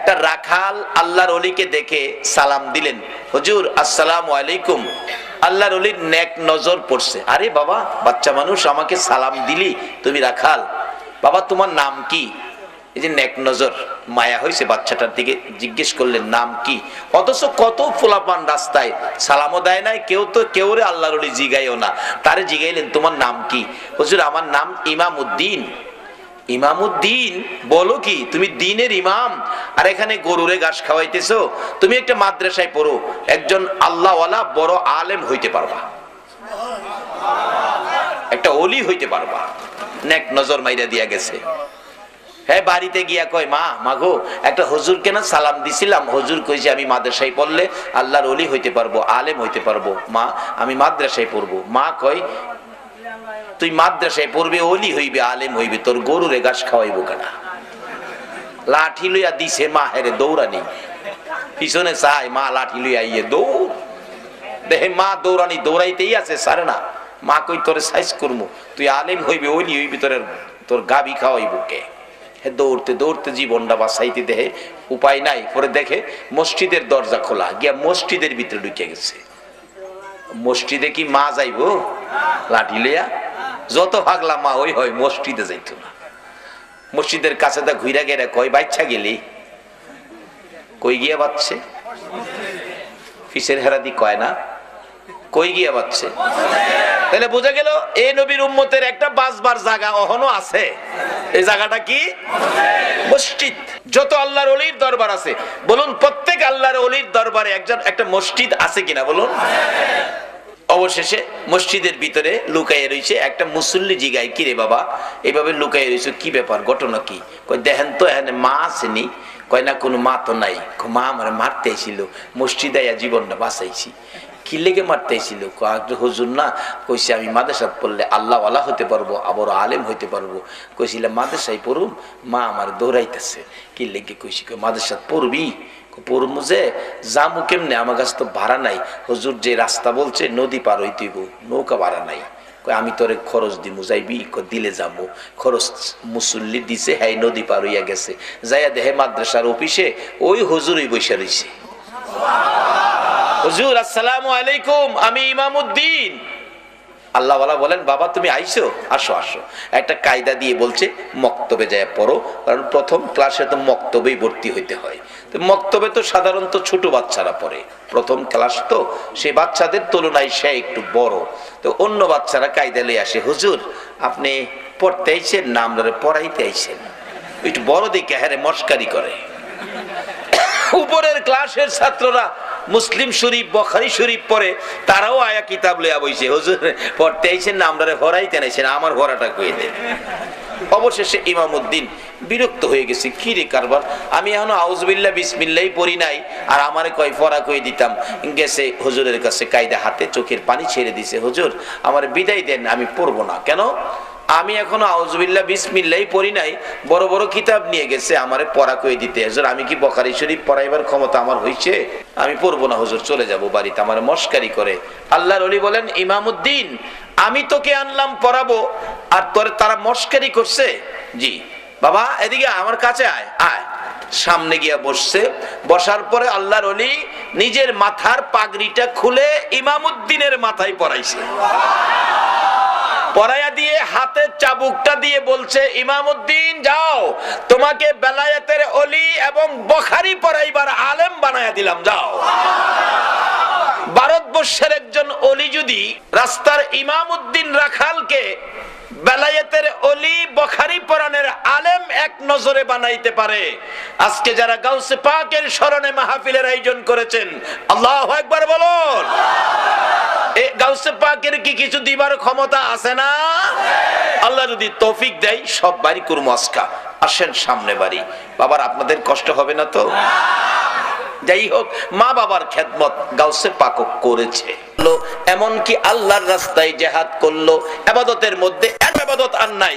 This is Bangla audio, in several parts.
একটা রাখাল আল্লাহর ওলিকে দেখে সালাম দিলেন, হুজুর আসসালামু আলাইকুম। আল্লাহর ওলির নেক নজর পড়ছে, আরে বাবা বাচ্চা মানুষ আমাকে সালাম দিলি, তুমি রাখাল, বাবা তোমার নাম কি? এই যে নেক নজর, মায়া হয়েছে বাচ্চাটার দিকে, জিজ্ঞেস করলেন নাম কি? অথচ কত ফুলাপান রাস্তায় সালামও দেয় নাই, কেউ রে আল্লাহর ওলি জিগাইও না, তারে জিগাইলেন তোমার নাম কি? হুজুর আমার নাম ইমামউদ্দিন। ইমামউদ্দিন বলো কি, তুমি দ্বীনের ইমাম আর এখানে গরুরে ঘাস খাওয়াইতেছো? তুমি একটা মাদ্রাসায় পড়ো, একজন আল্লাহওয়ালা বড় আলেম হইতে পারবা, একটা ওলি হইতে পারবা। নেক নজর মাইরা দিয়া গেছে। হ্যাঁ, বাড়িতে গিয়া কয় মা, মাগো একটা হুজুরকে না সালাম দিছিলাম, হুজুর কইছে আমি মাদ্রাসায় পড়লে আল্লাহর ওলি হইতে পারবো, আলেম হইতে পারবো। মা আমি মাদ্রাসায় পড়বো। মা কয় তুই মাদ্রাসায় পড়বে, ওলি হইবে, আলেম হইবে, তোর গরুরে ঘাস খাওয়াইবো কেনা? লাঠি লইয়া দিছে মা, হেরে দৌড়ানি, পিছনে চায় মা লাঠি লইয়া ইয়ে দৌড়, দেখে মা দৌড়ানি দৌড়াইতেই আছে, সারে না। মা কই তোরে সাইজ করবো, তুই আলেম হইবে, ওলি হইবি, তোর গাবি খাওয়াইবো কে? দৌড়তে দৌড়তে জীবনটা বাঁচাইতে দেহে উপায় নাই, পরে দেখে মসজিদের দরজা খোলা, গিয়া মসজিদের ভিতরে ঢুকে গেছে। মসজিদে কি মা যাইবো লাঠি লইয়া? যত ভাগলা মা ওই হয়, মসজিদে যাইতো না। মসজিদের কাছে দা ঘুরা গেরা কয় বাচ্চা গেলি? কই গিয়া বাচ্চে? ফিসের হেরাদি কয় না, কই গিয়া বাচ্চে? তাহলে বোঝা গেল এই নবীর উম্মতের একটা বাসবার জায়গা এখনো আছে। এই জায়গাটা কি? মসজিদ। যত আল্লাহর ওলির দরবার আছে, বলুন প্রত্যেক আল্লাহর ওলির দরবারে একটা মসজিদ আছে কিনা বলুন? অবশেষে মসজিদের ভিতরে লুকাইয়ে রয়েছে একটা মুসল্লি জিগায়, কি রে বাবা এইভাবে লুকাইয়ে রয়েছে, কি ব্যাপার, ঘটনা কি? কই দেখেন তো এখানে মা আসেনি? কয় না কোনো মা তো নাই। মা আমার মারতে আইছিল, মসজিদে আইয়া জীবনটা বাঁচাইছি। কি লেগে মারতে আইছিল? হুজুর না কইছে আমি মাদ্রাসায় পড়লে আল্লাহওয়ালা হতে পারবো, আবার আলেম হইতে পারবো। কইছিলাম মাদ্রাসায় পড়ুম, মা আমার দৌড়াইতেছে। কি লেগে কইছি? মাদ্রাসায় পড়বি? পড়মু যে জামু কেমনে, আমার কাছে তো ভাড়া নাই। হুজুর যে রাস্তা বলছে নদী পার হইতে হইব, নৌকা ভাড়া নাই। আমি তোরে খরচ দিমু, যাইবি? দিলে যাবো। খরচ মুসল্লি দিছে, হ্যাঁ নদী পার হইয়া গেছে। যাইয়া দেহে মাদ্রাসার অফিসে ওই হুজুরই বসে রইছে। হুজুর আসসালামু আলাইকুম, আমি ইমামউদ্দিন। আল্লাহওয়ালা বলেন বাবা তুমি আইছো, আসো আসো। একটা কায়দা দিয়ে বলছে মক্তবে যায় পড়ো, কারণ প্রথম ক্লাসে তো মক্তবেই ভর্তি হইতে হয়। তো মক্তবে তো সাধারণত ছোট বাচ্চারা পড়ে, প্রথম ক্লাস তো সেই বাচ্চাদের তুলনায় সে একটু বড়। তো অন্য বাচ্চারা কায়দা লয়ে আসে, হুজুর আপনি পড়তে আইছেন না আমরা পড়াইতে আইছেন? একটু বড় দিকে হ্যাঁ মস্কারি করে। উপরের ক্লাসের ছাত্ররা মুসলিম শরীফ বুখারী শরীফ পড়ে, তারাও আয়া কিতাব লইয়া বইছে, হুজুর পড়তে আইছেন না আমরা পড়াইতে আইছেন, আমার পড়াটা কইয়ে দেন। অবশেষে ইমামউদ্দিন বিরক্ত হয়ে গেছে, কি রে কারবার, আমি এখনো আউযুবিল্লাহ বিসমিল্লাহ পড়ি নাই, আর আমারে কয় পড়া কই দিতাম। গেছে হুজুরের কাছে, কায়দা হাতে চোখের পানি ছেড়ে দিছে, হুজুর আমার বিদায় দেন, আমি পড়বো না। কেন? আমি এখনো আউযুবিল্লাহ বিসমিল্লাহ পড়ি নাই, বড় বড় কিতাব নিয়ে গেছে আমারে পড়া কই দিতে। হুজুর আমি কি বুখারী শরীফ পড়াইবার ক্ষমতা আমার হইছে? আমি পড়বো না হুজুর, চলে যাব বাড়িতে। আমার মস্কারি করে। আল্লাহর ওলি বলেন ইমামউদ্দিন আমি তোকে আনলাম পড়াবো, আর তারা মস্কারি করছে। জি বাবা এদিকে আমার কাছে আয়। আয় সামনে গিয়া বসছে। বসার পরে আল্লাহর ওলি নিজের মাথার পাগড়িটা খুলে ইমামউদ্দিনের মাথায় পরাইছে। পরাইয়া দিয়ে হাতের চাবুকটা দিয়ে বলছে, ইমামউদ্দিন যাও, তোমাকে বেলায়েতের ওলি এবং বুখারী পড়াইবার আলেম বানায়া দিলাম, যাও। ভারতবর্ষের একজন ওলি যদি রাস্তার ইমামউদ্দিন রাখালকে বেলায়েতের ওলি বুখারী পড়ানোর আলেম এক নজরে বানাইতে পারে, আজকে যারা গাউসে পাকের স্মরণে মাহফিলের আয়োজন করেছেন, আল্লাহু আকবার বলুন। এই গাউসে পাকের কি কিছু দিবার ক্ষমতা আছে না? আল্লাহ যদি তৌফিক দেয় সব বাড়ি করবো আজকা। আসেন সামনে বাড়ি। বাবার আপনাদের কষ্ট হবে না তো? যাই হোক, মা বাবার খেদমত গাউসে পাক করেছে, এমনকি আল্লাহর রাস্তায় জিহাদ করলো। ইবাদতের মধ্যে ইবাদত আর নাই,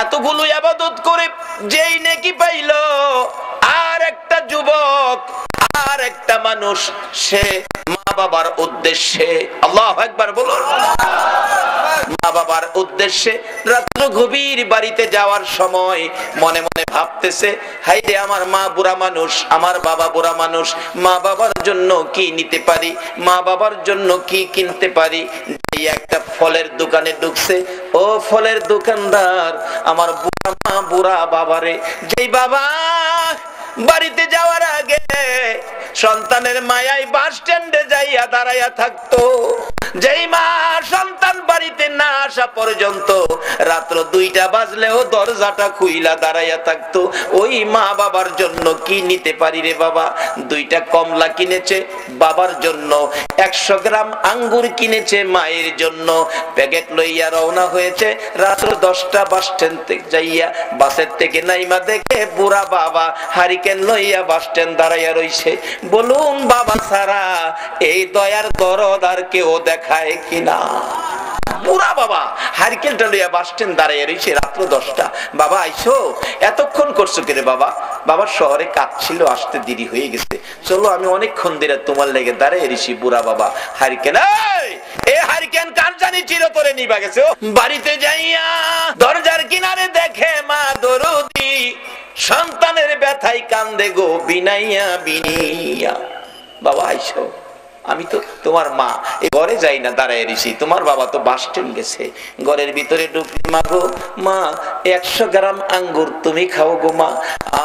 এতগুলো ইবাদত করে যেই নেকি পাইলো, আর একটা যুবক আর একটা মানুষ সে মা বাবার উদ্দেশ্যে, আল্লাহু আকবার বলুন, মা বাবার উদ্দেশ্যে রাত্র গভীর বাড়িতে যাওয়ার সময় মনে মনে ভাবতেছে, হাই রে আমার মা বুড়া মানুষ, আমার বাবা বুড়া মানুষ, মা বাবার জন্য কি নিতে পারি, মা বাবার জন্য কি কিনতে পারি। একটা ফলের দোকানে ঢুকছে, ও ফলের দোকানদার, আমার বুড়া মা বুড়া বাবারে, যেই বাবা বাড়িতে যাওয়ার আগে সন্তানের মায়ায় বাস স্ট্যান্ডে যাইয়া দাঁড়াইয়া থাকতো, যেই মা সন্তান বাড়িতে না আসা পর্যন্ত রাত্র 2টা বাজলেও দরজাটা খুইলা দাঁড়াইয়া থাকতো, ওই মা বাবার জন্য কি নিতে পারি রে বাবা। 2টা কমলা কিনেছে বাবার জন্য, 100 গ্রাম আঙ্গুর কিনেছে মায়ের জন্য, প্যাকেট লইয়া রওনা হয়েছে। রাত্র 10টা বাস স্ট্যান্ড থেকে যাইয়া বাসের থেকে নাইমা দেখে বুড়া বাবা হারিকেন লইয়া বাস স্ট্যান্ড দাঁড়াইয়া রইছে। বলুন বাবা ছাড়া এই দয়ার দরদ আর কেউ দেখায় কিনা? বুড়া বাবা হারিকেনটা লইয়া বাস স্ট্যান্ড দাঁড়াইয়া রইছে রাত্র 10টা। বাবা আইছো, এতক্ষণ করছো কে রে বাবা? বাবার শহরে কাজ ছিল, আসতে দেরি হয়ে গেছে, চলো আমি অনেকক্ষণ ধরে তোমার লেগে দাঁড়িয়ে রইছি। বুড়া বাবা হারিকেন, এই হারিকেন কার জানি চিরতরে নিবা গেছে। বাড়িতে যাইয়া দরজার কিনারে দেখে মা দরদি সন্তানের ব্যথায় কান্দে গো বিনাইয়া বিনিয়া। বাবা আইছো, আমি তো তোমার মা, এই ঘরে যাই না, দাঁড়ায় রইছি, তোমার বাবা তো বাস স্ট্যান্ড গেছে। ঘরের ভিতরে ঢুকলি, মা গো মা 100 গ্রাম আঙ্গুর তুমি খাও গো মা,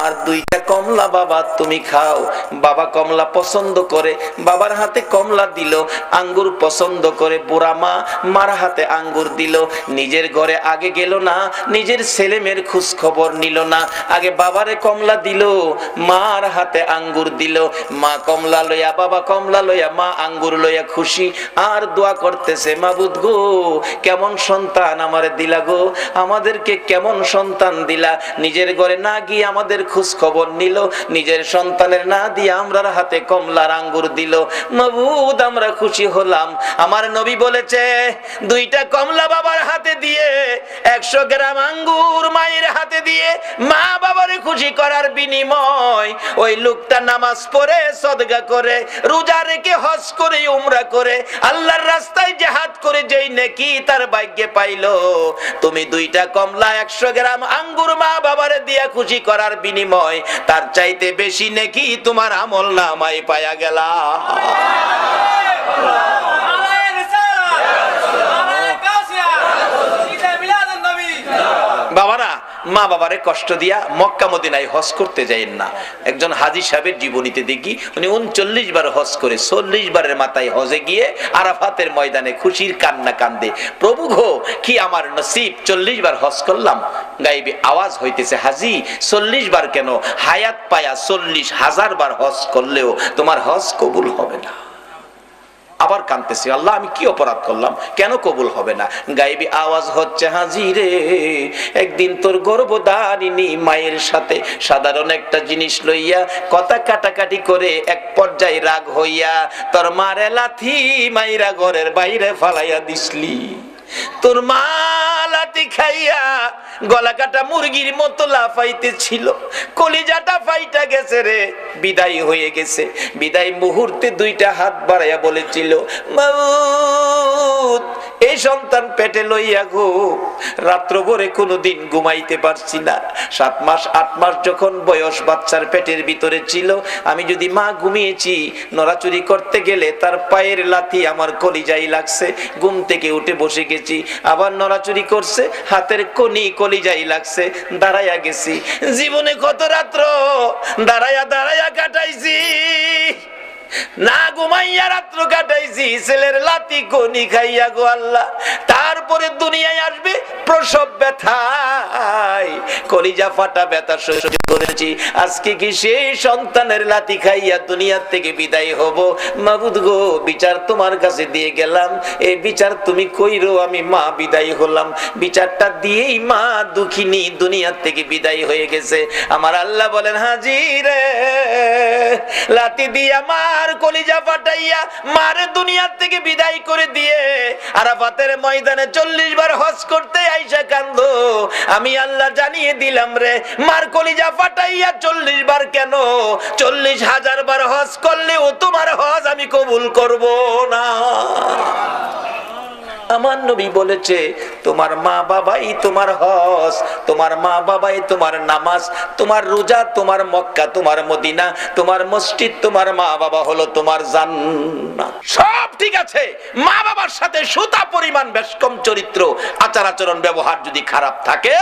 আর 2টা কমলা বাবা তুমি খাও। বাবা কমলা পছন্দ করে, বাবার হাতে কমলা দিল, আঙ্গুর পছন্দ করে, বুড়া মা মার হাতে আঙ্গুর দিল। নিজের ঘরে আগে গেল না, নিজের ছেলে মেয়ের খোঁজ খবর নিল না, আগে বাবারে কমলা দিল, মার হাতে আঙ্গুর দিল। মা কমলা লইয়া, বাবা কমলা লইয়া, মা আঙ্গুর লইয়া খুশি, আর দোয়া করতেছে, মাবুদ গো কেমন সন্তান আমারে দিলা গো, আমাদেরকে কেমন সন্তান দিলা। নিজের ঘরে না গিয়ে আমাদের খোঁজ খবর নিল, নিজের সন্তানের না দিয়ে আমরার হাতে কমলার আঙ্গুর দিল। মাবুদ আমরা খুশি হলাম। আমার নবী বলেছে 2টা কমলা বাবার হাতে দিয়ে 100 গ্রাম আঙ্গুর মায়ের হাতে দিয়ে মা বাবারে খুশি করার বিনিময় ওই লোকটা নামাজ পড়ে, সদকা করে, রোজা রেখে, হজ করে, উমরা করে, আল্লাহর রাস্তায় জিহাদ করে যেই নেকি তার ভাগ্যে পাইলো, তুমি 2টা কমলা 100 গ্রাম আঙ্গুর মা বাবারে দিয়া খুশি করার বিনিময় তার চাইতে বেশি নেকি তোমার আমল নামায় পায়া গেলা। বাবারা মা বাবারে কষ্ট দিয়া মক্কা মদিনায় হজ করতে যাইেন না। একজন হাজী সাহেবের জীবনীতে দেখি উনি 39 বার হজ করে 40 বারের মাথায় হজে গিয়ে আরাফাতের ময়দানে খুশির কান্না কান্দে, প্রভু গো কি আমার নসিব, 40 বার হজ করলাম। গায়েবী আওয়াজ হইতেছে, হাজী 40 বার কেন, হায়াত পায়া 40,000 বার হজ করলেও তোমার হজ কবুল হবে না। আবার কাঁদতেছি, আল্লাহ আমি কি অপরাধ করলাম, কেন কবুল হবে না? গায়েবী আওয়াজ হচ্ছে, হাজী রে একদিন তোর গর্ভধারিণী মায়ের সাথে সাধারণ একটা জিনিস লইয়া কথা কাটাকাটি করে এক পর্যায়ে রাগ হইয়া তোর মারে লাথি মাইরা ঘরের বাইরে ফালাইয়া দিসলি। তোর মা লাঠি খাইয়া গলা কাটা মুরগির মতো লাফাইতে ছিল, কলিজাটা ফাইটা গেছে রে, বিদায় হয়ে গেছে। বিদায় মুহূর্তে 2টা হাত বাড়াইয়া বলেছিল, মাউত এই সন্তান পেটে লইয়া গো রাত্র ভরে কোনোদিন ঘুমাইতে পারছি না। 7 মাস 8 মাস যখন বয়স বাচ্চার পেটের ভিতরে ছিল, আমি যদি মা ঘুমিয়েছি, নড়াচুরি করতে গেলে তার পায়ের লাথি আমার কলিজায় লাগছে, ঘুম থেকে উঠে বসে গেছি, আবার নড়াচুরি করছে, হাতের কনি কলিজায় লাগছে, দাঁড়াইয়া গেছি। জীবনে কত রাত্র দাঁড়াইয়া দাঁড়াইয়া কাটাইছি, না ঘুমাইয়া রাত্র কাটাইছি, ছেলের লাতি কনি খাইয়া গো আল্লাহ। তারপরে দুনিয়ায় আসবে প্রসব ব্যথায় কলিজা ফাটা ব্যথা সহ্য করেছি, আজকে কি সেই সন্তানের লাতি খাইয়া দুনিয়ার থেকে বিদায় হব? মাবুদ গো বিচার তোমার কাছে দিয়ে গেলাম, এই বিচার তুমি কইরো, আমি মা বিদায় হলাম। বিচারটা দিয়েই মা দুঃখিনী দুনিয়ার থেকে বিদায় হয়ে গেছে। আমার আল্লাহ বলেন, হাজী রে লাতি দিয়া মার কলিজা ফাটাইয়া মারে দুনিয়ার থেকে বিদায় করে দিয়ে আরাফাতের ময়দানে 40 বার হজ করতে আইসা কান্দো, আমি আল্লাহ জানিয়ে দিলাম রে, মার কলিজা ফাটাইয়া 40 বার কেন, 40,000 বার হজ করলেও তোমার হজ আমি কবুল করব না। আমার নবী বলেছে তোমার মা বাবাই তোমার হজ, তোমার মা বাবাই তোমার নামাজ, তোমার রোজা, তোমার মক্কা, তোমার মদিনা, তোমার মসজিদ, তোমার মা বাবা হলো তোমার জান্নাত। সব ঠিক আছে, মা বাবার সাথে সুতা পরিমাণ বেশকম চরিত্র, আচার আচরণ, ব্যবহার যদি খারাপ থাকে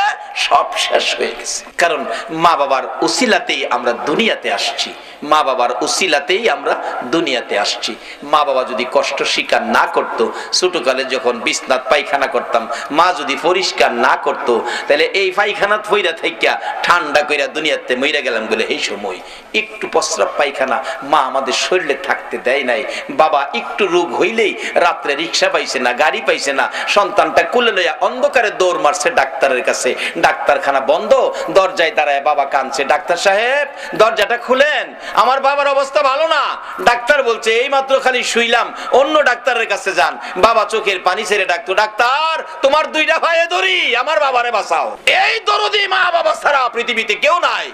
সব শেষ হয়ে গেছে। কারণ মা বাবার উসিলাতেই আমরা দুনিয়াতে আসছি, মা বাবার উসিলাতেই আমরা দুনিয়াতে আসছি। মা বাবা যদি কষ্ট স্বীকার না করতো, ছোটকালে যখন বিছনাত পায়খানা করতাম, মা যদি পরিষ্কার না করতো, তাহলে এই পায়খানাত ফইরা থাইকা ঠান্ডা কইরা দুনিয়াতে মইরা গেলাম বলে এই সময় একটু প্রস্রাব পায়খানা মা আমাদের শরীরে থাকতে দেয় নাই। বাবা একটু রোগ হইলেই রাত্রে রিক্সা পাইছে না, গাড়ি পাইছে না, সন্তানটা কোলে লইয়া অন্ধকারে দৌড় মারছে ডাক্তারের কাছে। ডাক্তারখানা বন্ধ, দরজায় দাঁড়ায় বাবা কাঁদছে, ডাক্তার সাহেব দরজাটা খুলেন, আমার বাবার অবস্থা ভালো না। ডাক্তার বলছে এই মাত্র খালি শুইলাম, অন্য ডাক্তারের কাছে যান। বাবা চোখের পানি ছেড়ে ডাকতো, ডাক্তার তোমার দুইটা পায়ে ধরি, আমার বাবারে বাঁচাও। এই দরদি মা বাবা ছাড়া পৃথিবীতে কেউ নাই।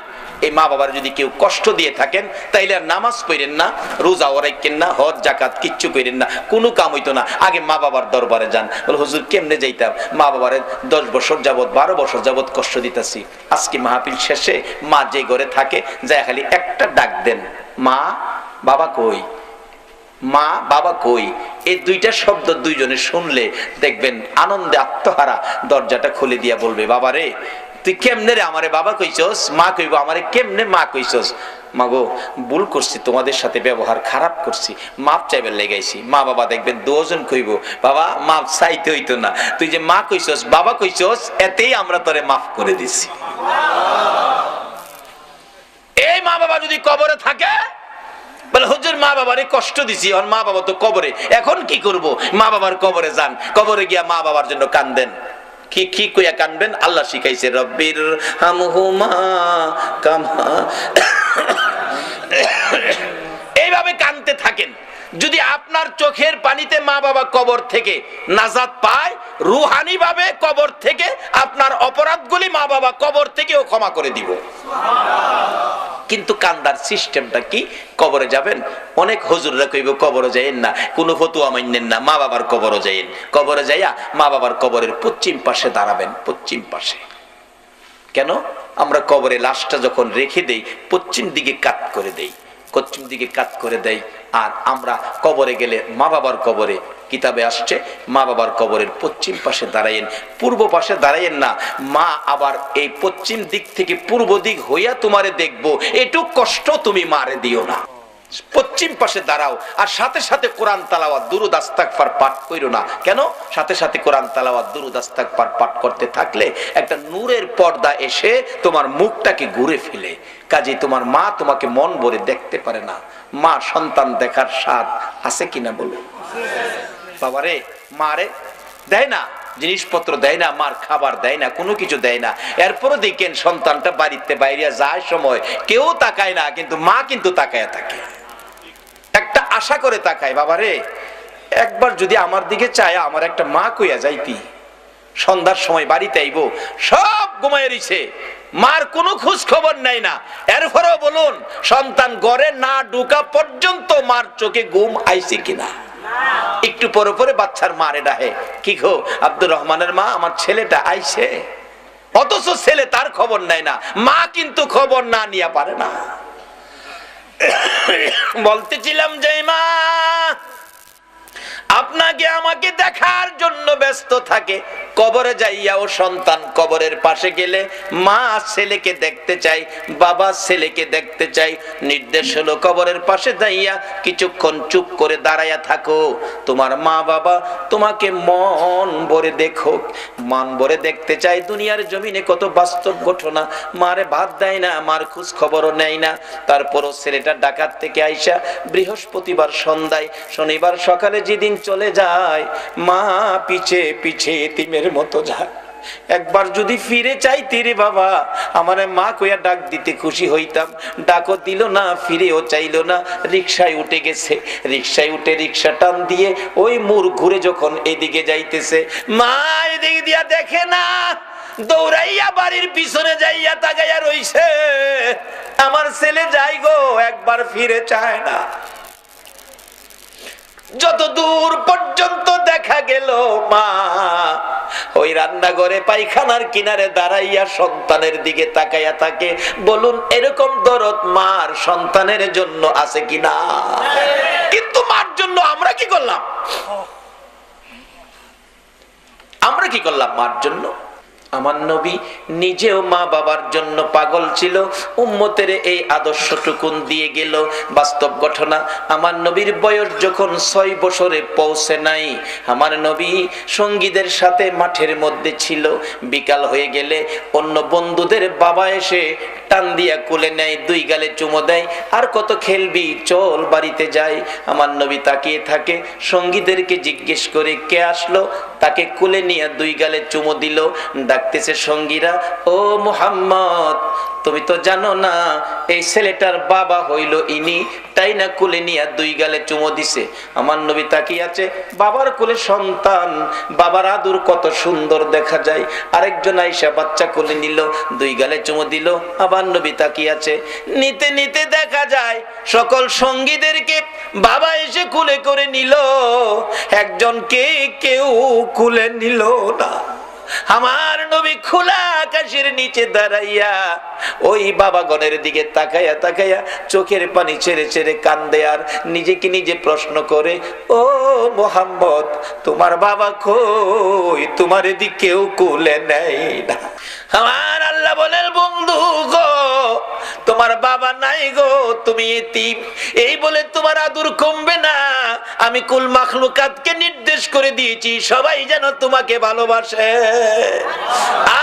এই মা বাবার যদি কেউ কষ্ট দিয়ে থাকেন তাইলে আর নামাজ পড়েন না, রোজা রাখেন না, হজ জাকাত কিচ্ছু করেন না, কোনো কাম হইতো না। আগে মা বাবার দরবারে যান। বলে হুজুর কেমনে যাইতাম? মা বাবারে 10 বছর যাবত 12 বছর যাবত কষ্ট দিতেছি, আজকে মাহফিল শেষে মা যে ঘরে থাকে যায় খালি একটা ডাক দেন, মা বাবা কই, মা বাবা কই। এই দুইটা শব্দ দুইজনে শুনলে দেখবেন আনন্দে আত্মহারা দরজাটা খুলে দিয়া বলবে, বাবা রে তুই কেমনে রে আমারে বাবা কইছস, মা কইব আমারে কেমনে মা কইছস। মাগো ভুল করছি, তোমাদের সাথে ব্যবহার খারাপ করছি, মাপ চাইবার লেগাইছি। মা বাবা দেখবেন দুজন কইব, বাবা মাপ চাইতে হইতো না, তুই যে মা কইছস বাবা কইছস এতেই আমরা তোরে মাফ করে দিছি। এই মা বাবা যদি কবরে থাকে বলে হুজুর মা বাবারে কষ্ট দিছি, আর মা বাবা তো কবরে, এখন কি করব? মা বাবার কবরে যান, কবরে গিয়া মা বাবার জন্য কান্দেন। কি কি কইয়া কানবেন? আল্লাহ শিখাইছে, রব্বির হামহুমা কামা। এইভাবে কানতে থাকেন। যদি আপনার চোখের পানিতে মা বাবা কবর থেকে নাজাত পায়, রুহানি ভাবে কবর থেকে আপনার অপরাধগুলি মা বাবা কবর থেকেও ক্ষমা করে দিব। কিন্তু কান্দার সিস্টেমটা কি? কবরে যাবেন, অনেক হুজুররা কইব কবরে যাইেন না, কোন ফতুয়া মানেন না, মা বাবার কবরে যাইেন। কবরে যাইয়া মা বাবার কবরের পশ্চিম পাশে দাঁড়াবেন। পশ্চিম পাশে কেন? আমরা কবরে লাশটা যখন রেখে দেই পশ্চিম দিকে কাত করে দেই, পশ্চিম দিকে কাত করে দেই। আর আমরা কবরে গেলে মা বাবার কবরে কিতাবে আসছে মা বাবার কবরের পশ্চিম পাশে দাঁড়াইয়েন, পূর্ব পাশে দাঁড়াইয়েন না। মা আবার এই পশ্চিম দিক থেকে পূর্ব দিক হইয়া তোমারে দেখবো, এটুক কষ্ট তুমি মারে দিও না। পশ্চিম পাশে দাঁড়াও, আর সাথে সাথে কোরআন তালাওয়াত দুরূদ ইস্তিগফার পাঠ কইরো না। কেন? সাথে সাথে কোরআন তালাওয়াত দুরূদ ইস্তিগফার পাঠ করতে থাকলে একটা নূরের পর্দা এসে তোমার মুখটাকে ঘুরে ফেলে। কাজে তোমার মা তোমাকে মন ভরে দেখতে পারে না। মা সন্তান দেখার স্বাদ আছে কিনা বলো? বাবারে মারে দেয় না, জিনিসপত্র দেয় না, মার খাবার দেয় না, কোনো কিছু দেয় না। এরপরও দেখেন সন্তানটা বাড়িতে বাইরে যায় সময় কেউ তাকায় না, কিন্তু মা কিন্তু তাকায় থাকে, একটা আশা করে তাকায়। বাবারে একবার যদি আমার দিকে চায় আমার একটা মা কইয়া যাইতি। সন্ধ্যার সময় বাড়িতে আইব, সব ঘুমায় রইছে, মার কোনো খোঁজ খবর নাই না। এরপরও বলুন সন্তান ঘরে না ঢুকা পর্যন্ত মার চোখে ঘুম আইছে কিনা? একটু পরে পরে বাচ্চার মারে ডাহে, কি গো আব্দুর রহমানের মা আমার ছেলেটা আইছে, অথচ ছেলে তার খবর নাই না। মা কিন্তু খবর না নিয়ে পারে না। বলতেছিলাম যে মা আপনাকে আমাকে দেখার জন্য ব্যস্ত থাকে, কবরে যাইয়া ও সন্তান কবরের পাশে গেলে মা ছেলেকে দেখতে চাই, বাবা ছেলেকে দেখতে চাই। নির্দেশ হলো কবরের পাশে যাইয়া কিছুক্ষণ চুপ করে দাঁড়াইয়া থাকো। তোমার মা বাবা তোমাকে মন ভরে দেখো, মন ভরে দেখতে চাই। দুনিয়ার জমিনে কত বাস্তব ঘটনা, মারে ভাত দেয় না, মার খোঁজ খবরও নেয় না। তারপরও ছেলেটা ডাকাত থেকে আইসা বৃহস্পতিবার সন্ধ্যায় শনিবার সকালে যেদিন চলে যায়, মা পিছে পিছে এতিমের মতো যায়। একবার যদি ফিরে চাইতে রে বাবা, আমারে মা কইয়া ডাক দিতে খুশি হইতাম, ডাকও দিল না, ফিরেও চাইলো না। রিকশায় উঠে গেছে, রিকশায় উঠে রিকশা টান দিয়ে ওই মোড় ঘুরে যখন এদিকে যাইতেছে, মা এদিকে দিয়া দেখে না, দৌড়াইয়া বাড়ির পিছনে যাইয়া তাকাইয়া রইছে। আমার ছেলে যাই গো, একবার ফিরে চায় না। যত দূর পর্যন্ত দেখা গেল মা ওই রান্নাঘরে পায়খানার কিনারে দাঁড়াইয়া সন্তানের দিকে তাকাইয়া থাকে। বলুন এরকম দরদ মার সন্তানের জন্য আছে কিনা? কিন্তু মার জন্য আমরা কি করলাম? আমরা কি করলাম মার জন্য? আমার নবী নিজেও মা বাবার জন্য পাগল ছিল, উম্মতের এই আদর্শটুকুন দিয়ে গেল। বাস্তব ঘটনা, আমার নবীর বয়স যখন 6 বছরে পৌঁছে নাই, আমার নবী সঙ্গীদের সাথে মাঠের মধ্যে ছিল। বিকাল হয়ে গেলে অন্য বন্ধুদের বাবা এসে টান দিয়া কোলে নেয়, 2 গালে চুমো দেয়, আর কত খেলবি, চল বাড়িতে যাই। আমার নবী তাকিয়ে থাকে, সঙ্গীদেরকে জিজ্ঞেস করে কে আসলো, তাকে কোলে নিয়ে 2 গালে চুমো দিল। ডাকতেছে সঙ্গীরা, ও মুহাম্মদ, তুমি তো জানো না এই ছেলেটার বাবা হইল ইনি, তাই না কোলে নিয়ে 2 গালে চুমো দিছে। আমার নবী তাকিয়ে আছে, বাবার কোলে সন্তান, বাবার আদর কত সুন্দর দেখা যায়। আরেকজন আয়েশা বাচ্চা কোলে নিল, 2 গালে চুমো দিল। আবার নবী তাকিয়ে আছে, নিতে নিতে দেখা যায় সকল সঙ্গীদেরকে বাবা এসে কোলে করে নিল, একজনকে কেউ কোলে নিল না। আমার নবী খোলা আকাশের নিচে দাঁড়াইয়া ওই বাবাগণের দিকে তাকাইয়া তাকাইয়া চোখের পানি ছেড়ে ছেড়ে কান্দে, আর নিজেকে নিজে প্রশ্ন করে, ও মুহাম্মদ, তোমার বাবা কই? তোমার দিকেও কোলে নেয় না। আমার আল্লাহ বলেন, বন্ধু গো, তোমার বাবা নাই গো, তুমি এতিম। এই বলে তোমার আদর কমবে না। আমি কুল মাখলুকাতকে নির্দেশ করে দিয়েছি সবাই যেন তোমাকে ভালোবাসে,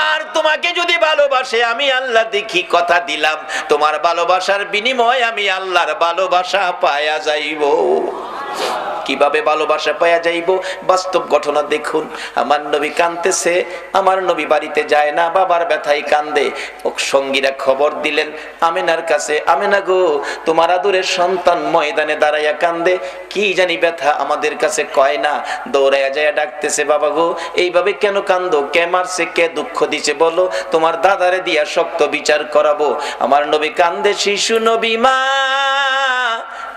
আর তোমাকে যদি ভালোবাসে আমি আল্লাহ দেখি, কথা দিলাম তোমার ভালোবাসার বিনিময়ে আমি আল্লাহর ভালোবাসা পায়া যাইব। কিভাবে ভালোবাসা পাওয়া যাইব? বাস্তব ঘটনা দেখুন। আমার নবী কাঁদতেছে, আমার নবী বাড়িতে যায় না, বাবার ব্যথায় কান্দে। সঙ্গীরা খবর দিলেন আমেনার কাছে, আমেনা গো, তোমার আদরের সন্তান ময়দানে দাঁড়াইয়া কান্দে, কি জানি ব্যথা আমাদের কাছে কয় না। দৌড়াইয়া যায় ডাকতেছে, বাবা গো, এইভাবে কেন কান্দো? কে মারছে, কে দুঃখ দিছে বলো, তোমার দাদারে দিয়া শক্ত বিচার করাবো। আমার নবী কান্দে, শিশু নবী মা,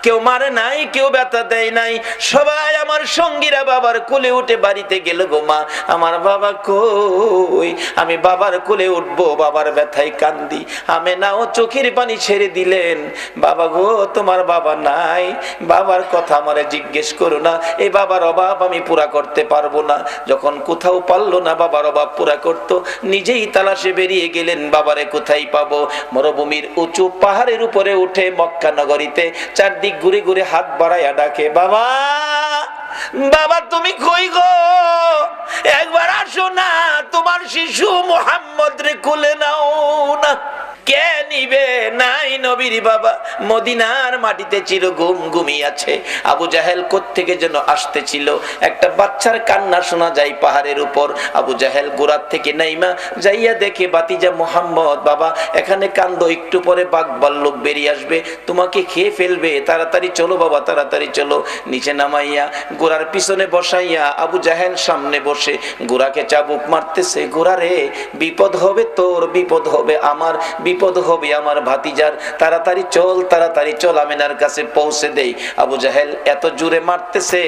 কেউ মারে নাই, কেউ ব্যথা দেয় নাই, সবাই আমার সঙ্গীরা বাবার কোলে উঠে বাড়িতে গেল গো মা, আমার বাবা কই? আমি বাবার কোলে উঠবো, বাবার ব্যথায় কান্দি। আমেনাও চোখের পানি ছেড়ে দিলেন, বাবা গো, তোমার বাবা নাই, বাবার কথা আমারে জিজ্ঞেস করো না, এই বাবার অভাব আমি পুরা করতে পারবো না। যখন কোথাও পারলো না বাবার অভাব পুরা করতো, নিজেই তালাশে বেরিয়ে গেলেন, বাবারে কোথায় পাবো। মরুভূমির উঁচু পাহাড়ের উপরে উঠে মক্কা নগরীতে চারদিক ঘুরে ঘুরে হাত বাড়াইয়া ডাকে, বাবা, বাবা তুমি কই গো? একবার আসো না, তোমার শিশু মুহাম্মদ রে কোলে নাও না। কে নিবে? নাই নবীর বাবা মদিনার মাটিতে চির ঘুমিয়েছে। আবু জাহেল কোত্থেকে যেন আসতেছিল, একটা বাচ্চার কান্না শোনা যায় পাহাড়ের উপর। আবু জাহেল গোড়ার থেকে নাইমা যাইয়া দেখে বাতিজা মুহাম্মদ, বাবা এখানে কান্দো, একটু পরে বাঘ ভাল্লুক বেরিয়ে আসবে, তোমাকে খেয়ে ফেলবে, তাড়াতাড়ি চলো বাবা, তাড়াতাড়ি চলো। নিচে নামাইয়া গোড়ার পিছনে বসাইয়া আবু জাহেল সামনে বসে গোড়াকে চাবুক মারতেছে, গোড়া রে, বিপদ হবে তোর, বিপদ হবে আমার, বিপদ হবে আমার ভাতিজার, তাড়াতাড়ি চল, তাড়াতাড়ি চল, আমিনার কাছে পৌঁছে দেই। আবু জাহেল এত জোরে মারতেছে,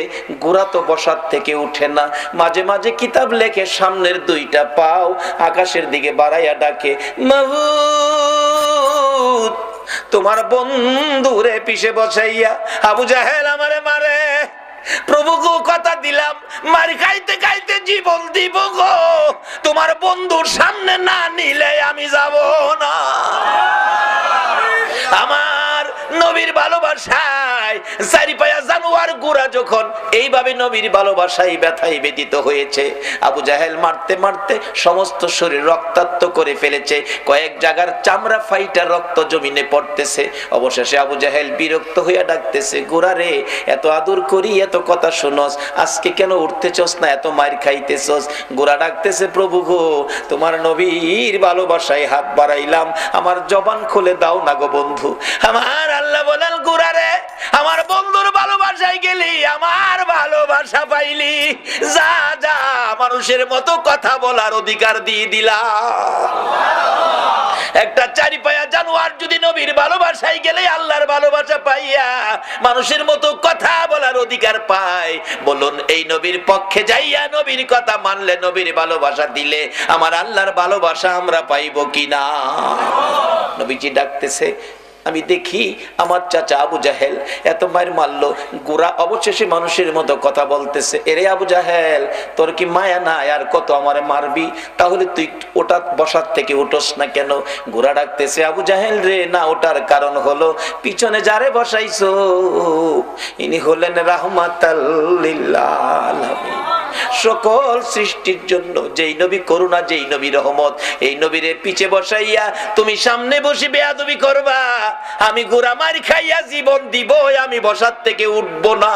গোড়া তো বসার থেকে উঠে না। মাঝে মাঝে কিতাব লেখে সামনের 2টা পাও আকাশের দিকে বাড়াইয়া ডাকে, মাহুদ, তোমার বন্ধুরে পিছে বসাইয়া আবু জাহেল আমারে মারে। প্রভু গো, কথা দিলাম মার খাইতে খাইতে জীবন দিব গো, তোমার বন্ধুর সামনে না নিলে আমি যাব না। আমার নবীর ভালোবাসায় চারি পায়া জানোয়ার গোড়া যখন এইভাবে নবীর ভালোবাসায় ব্যথায় বেদিত হয়েছে, আবু জাহেল মারতে মারতে সমস্ত শরীর রক্তাক্ত করে ফেলেছে, কয়েক জায়গার চামড়া ফাইটা রক্ত জমিনে পড়তেছে। অবশেষে আবু জাহেল বিরক্ত হইয়া ডাকতেছে, গোড়া রে, এত আদর করি, এত কথা শুনস, আজকে কেন উঠতেছস না, এত মার খাইতেছস? গোড়া ডাকতেছে, প্রভু গো, তোমার নবীর ভালোবাসায় হাত বাড়াইলাম, আমার জবান খুলে দাও না গো বন্ধু। আমার আল্লাহ বলেন, গোড়া রে, আমার বন্ধুর ভালোবাসায় গেলি, আমার ভালোবাসা পাইলি, যা যা, মানুষের মতো কথা বলার অধিকার দিয়ে দিলাম। একটা চারি পায়া জানোয়ার যদি নবীর ভালোবাসায় গেলে আল্লাহর ভালোবাসা পাইয়া মানুষের মতো কথা বলার অধিকার পায়, বলুন এই নবীর পক্ষে যাইয়া নবীর কথা মানলে, নবীর ভালোবাসা দিলে আমার আল্লাহর ভালোবাসা আমরা পাইব কিনা? নবীজি ডাকতেছে, আমি দেখি আমার চাচা আবু জাহেল এত মায়ের মারলো, গোরা অবশেষে মানুষের মতো কথা বলতেছে, এরে আবু জাহেল তোর কি মায়া না, আর কত আমারে মারবি, তাহলে তুই ওটা বসার থেকে উঠোস না কেন? গোরা ডাকতেছে, আবু জাহেল রে, না ওটার কারণ হলো পিছনে যারে বসাইছো ইনি হলেন রাহমাতাল লিল আলামিন, সকল সৃষ্টির জন্য যেই নবী করুণা, যেই নবী রহমত, এই নবীরে পিছে বসাইয়া তুমি সামনে বসে বেয়াদবি করবা, আমি গোরা মার খাইয়া জীবন দিব, আমি বসার থেকে উঠবো না।